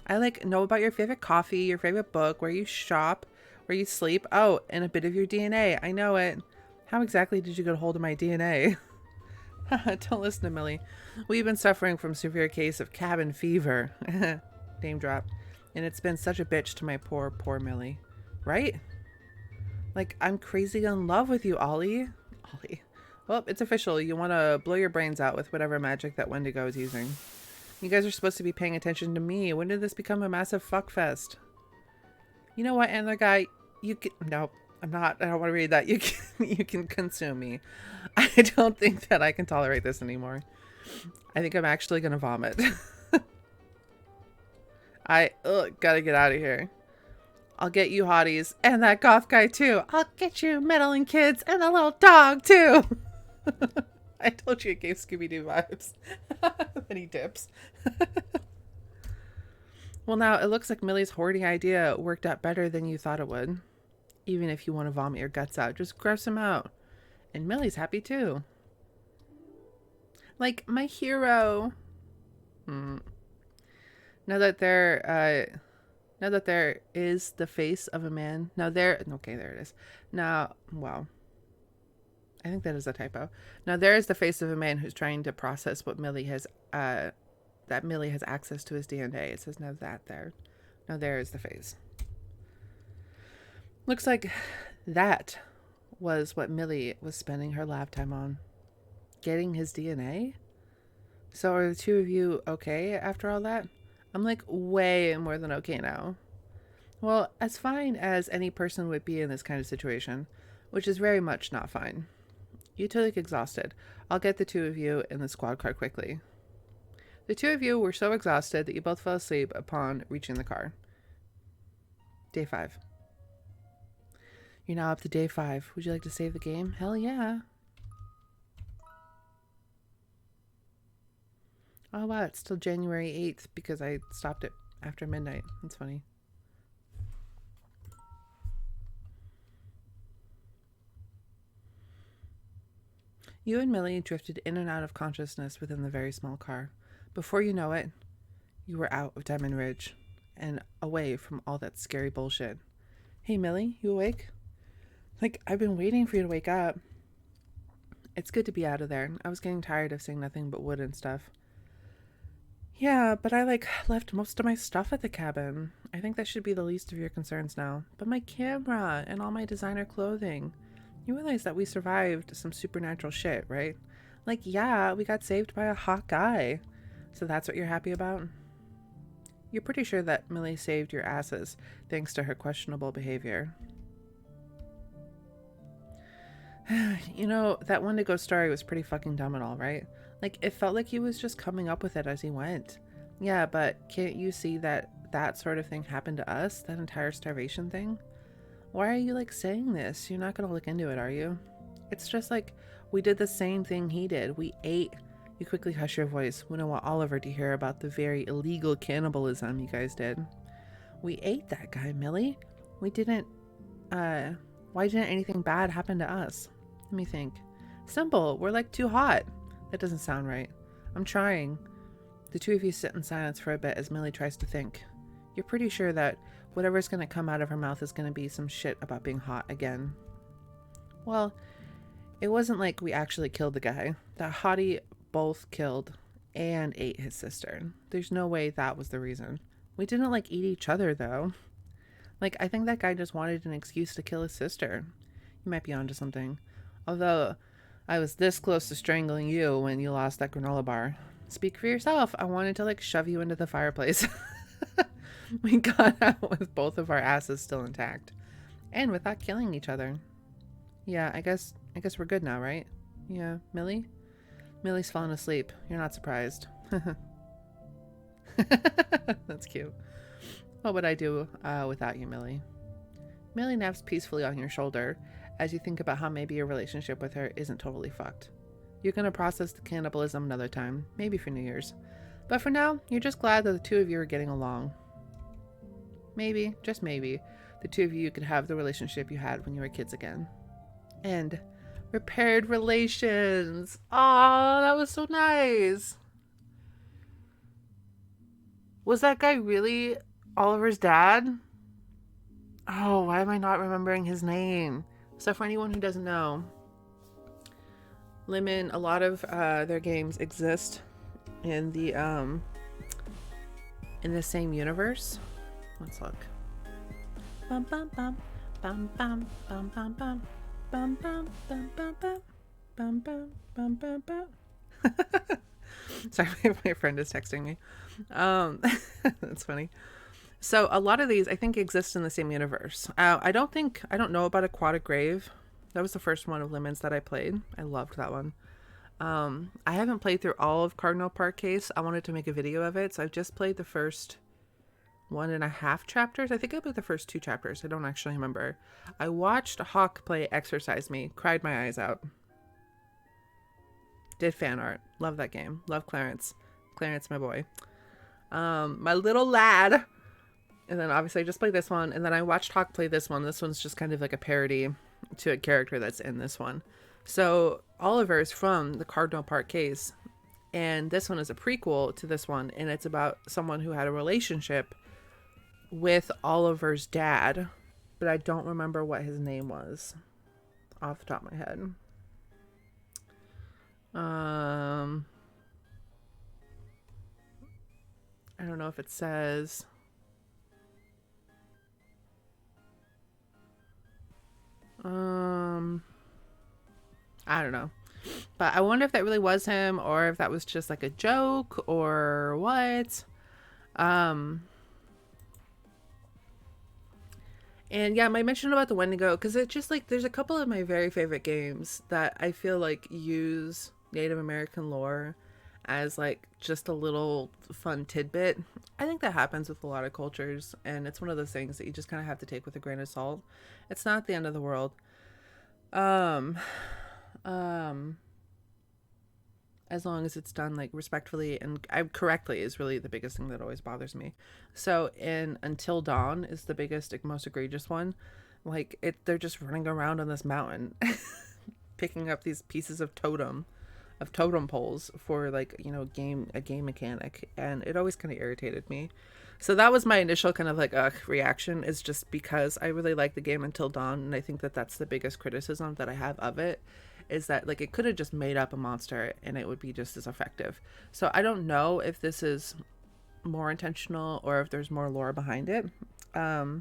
I like know about your favorite coffee, your favorite book, where you shop, where you sleep. Oh, and a bit of your DNA. I know it. How exactly did you get a hold of my DNA? Don't listen to Millie. We've been suffering from a severe case of cabin fever. Name drop. And it's been such a bitch to my poor, poor Millie. Right? Like, I'm crazy in love with you, Ollie. Ollie. Well, it's official. You want to blow your brains out with whatever magic that Wendigo is using. You guys are supposed to be paying attention to me. When did this become a massive fuckfest? You know what, Antler guy? You can... Nope. I'm not. I don't want to read that. You can consume me. I don't think that I can tolerate this anymore. I think I'm actually gonna vomit. Gotta get out of here. I'll get you hotties and that goth guy too. I'll get you meddling kids and the little dog too. I told you it gave Scooby-Doo vibes. And he dips. Well, now it looks like Millie's hoarding idea worked out better than you thought it would. Even if you want to vomit your guts out, just grab some out. And Millie's happy too. Like my hero. Now that there is the face of a man. Okay, there it is. Now, wow. I think that is a typo. Now there is the face of a man who's trying to process what Millie has, that Millie has access to his DNA. It says now that there. Now there is the face. Looks like that was what Millie was spending her lifetime on. Getting his DNA? So are the two of you okay after all that? I'm like way more than okay now. Well, as fine as any person would be in this kind of situation, which is very much not fine. You two look exhausted. I'll get the two of you in the squad car quickly. The two of you were so exhausted that you both fell asleep upon reaching the car. Day 5. You're now up to day 5. Would you like to save the game? Hell yeah. Oh wow, it's still January 8th because I stopped it after midnight. That's funny. You and Millie drifted in and out of consciousness within the very small car. Before you know it, you were out of Diamond Ridge and away from all that scary bullshit. Hey Millie, you awake? Like, I've been waiting for you to wake up. It's good to be out of there. I was getting tired of seeing nothing but wood and stuff. Yeah, but I left most of my stuff at the cabin. I think that should be the least of your concerns now. But my camera and all my designer clothing. You realize that we survived some supernatural shit, right? Like, yeah, we got saved by a hot guy. So that's what you're happy about? You're pretty sure that Millie saved your asses thanks to her questionable behavior. You know, that Wendigo story was pretty fucking dumb and all, right? Like, it felt like he was just coming up with it as he went. Yeah, but can't you see that that sort of thing happened to us? That entire starvation thing? Why are you, saying this? You're not gonna look into it, are you? It's just like, we did the same thing he did. We ate. You quickly hush your voice. We don't want Oliver to hear about the very illegal cannibalism you guys did. We ate that guy, Millie. We didn't, why didn't anything bad happen to us? Let me think. Simple. We're too hot. That doesn't sound right. I'm trying. The two of you sit in silence for a bit as Millie tries to think. You're pretty sure that whatever's going to come out of her mouth is going to be some shit about being hot again. Well, it wasn't like we actually killed the guy. That hottie both killed and ate his sister. There's no way that was the reason. We didn't eat each other though. I think that guy just wanted an excuse to kill his sister. You might be onto something. Although I was this close to strangling you when you lost that granola bar. Speak for yourself. I wanted to shove you into the fireplace. We got out with both of our asses still intact. And without killing each other. Yeah, I guess we're good now, right? Yeah, Millie? Millie's fallen asleep. You're not surprised. That's cute. What would I do without you, Millie? Millie naps peacefully on your shoulder as you think about how maybe your relationship with her isn't totally fucked. You're going to process the cannibalism another time, maybe for New Year's. But for now, you're just glad that the two of you are getting along. Maybe, just maybe, the two of you could have the relationship you had when you were kids again. And repaired relations. Oh, that was so nice. Was that guy really Oliver's dad? Oh, why am I not remembering his name? So for anyone who doesn't know, a lot of their games exist in the same universe. Let's look. Bum bum bum bum bum bum bum bum bum bum bum bum bum bum bum bum bum. Sorry, my friend is texting me. That's funny. So a lot of these I think exist in the same universe. I don't know about Aquatic Grave. That was the first one of Lemons that I played. I loved that one. I haven't played through all of Cardinal Park Case. I wanted to make a video of it, so I've just played the first 1.5 chapters. I think I played the first 2 chapters. I don't actually remember. I watched Hawk play Exercise Me. Cried my eyes out. Did fan art. Love that game. Love Clarence. Clarence, my boy. My little lad. And then obviously I just played this one. And then I watched Hawk play this one. This one's just kind of like a parody to a character that's in this one. So Oliver is from the Cardinal Park Case. And this one is a prequel to this one. And it's about someone who had a relationship with Oliver's dad. But I don't remember what his name was off the top of my head. I don't know if it says. I don't know. But I wonder if that really was him or if that was just like a joke or what. And yeah, my mention about the Wendigo, because it just like, there's a couple of my very favorite games that I feel like use Native American lore as like just a little fun tidbit. I think that happens with a lot of cultures, and it's one of those things that you just kind of have to take with a grain of salt. It's not the end of the world. As long as it's done like respectfully and correctly is really the biggest thing that always bothers me. So in Until Dawn is the biggest, most egregious one. Like they're just running around on this mountain, picking up these pieces of totem poles for like, you know, a game mechanic, and it always kind of irritated me. So that was my initial kind of like reaction, is just because I really like the game Until Dawn, and I think that that's the biggest criticism that I have of it, is that like it could have just made up a monster and it would be just as effective. So I don't know if this is more intentional or if there's more lore behind it. I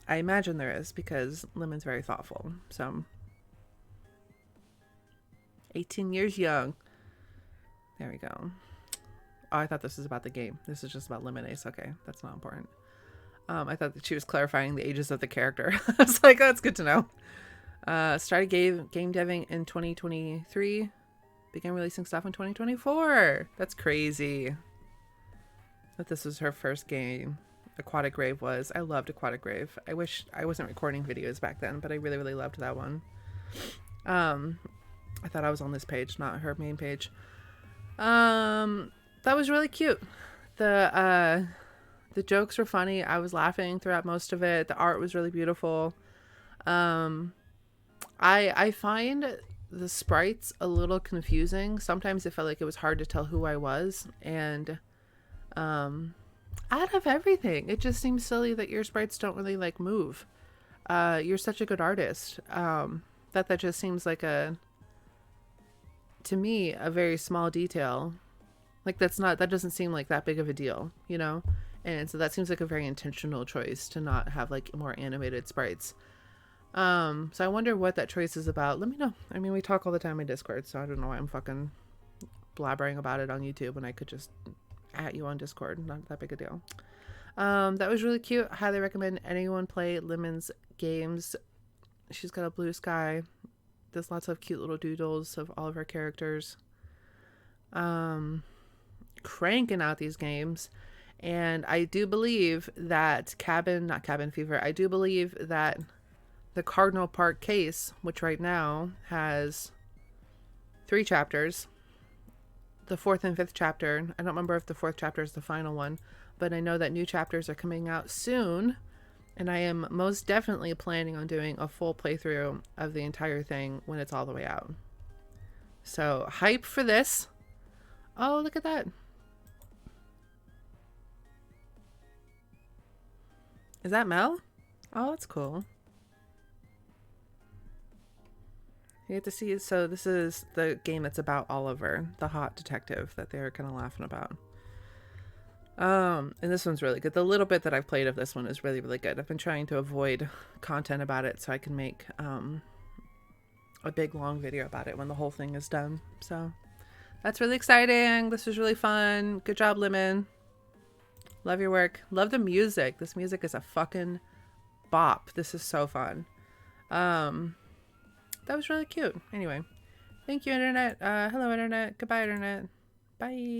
imagine there is, because Lemon's very thoughtful. So 18 years young. There we go. Oh, I thought this was about the game. This is just about LiminAce. Okay, that's not important. I thought that she was clarifying the ages of the character. I was like, oh, that's good to know. Started game deving in 2023. Began releasing stuff in 2024. That's crazy. That this was her first game. Aquatic Grave was. I loved Aquatic Grave. I wish I wasn't recording videos back then, but I really, really loved that one. I thought I was on this page, not her main page. That was really cute. The jokes were funny. I was laughing throughout most of it. The art was really beautiful. I find the sprites a little confusing. Sometimes it felt like it was hard to tell who I was, and out of everything, it just seems silly that your sprites don't really like move. You're such a good artist. That just seems like to me, a very small detail. Like that doesn't seem like that big of a deal, you know? And so that seems like a very intentional choice to not have like more animated sprites. So I wonder what that choice is about. Let me know. I mean, we talk all the time in Discord, so I don't know why I'm fucking blabbering about it on YouTube when I could just at you on Discord. Not that big a deal. That was really cute. Highly recommend anyone play Lemon's games. She's got a blue sky. There's lots of cute little doodles of all of her characters. Cranking out these games. And I do believe that not Cabin Fever, I do believe that the Cardinal Park Case, which right now has 3 chapters, the 4th and 5th chapter, I don't remember if the 4th chapter is the final one, but I know that new chapters are coming out soon, and I am most definitely planning on doing a full playthrough of the entire thing when it's all the way out. So, hype for this. Oh, look at that. Is that Mel? Oh, that's cool. You get to see it. So this is the game that's about Oliver, the hot detective that they were kind of laughing about. And this one's really good. The little bit that I've played of this one is really, really good. I've been trying to avoid content about it so I can make a big long video about it when the whole thing is done. So that's really exciting. This was really fun. Good job, Lemon. Love your work. Love the music. This music is a fucking bop. This is so fun. Um, that was really cute. Anyway, thank you, internet. Hello, internet. Goodbye, internet. Bye.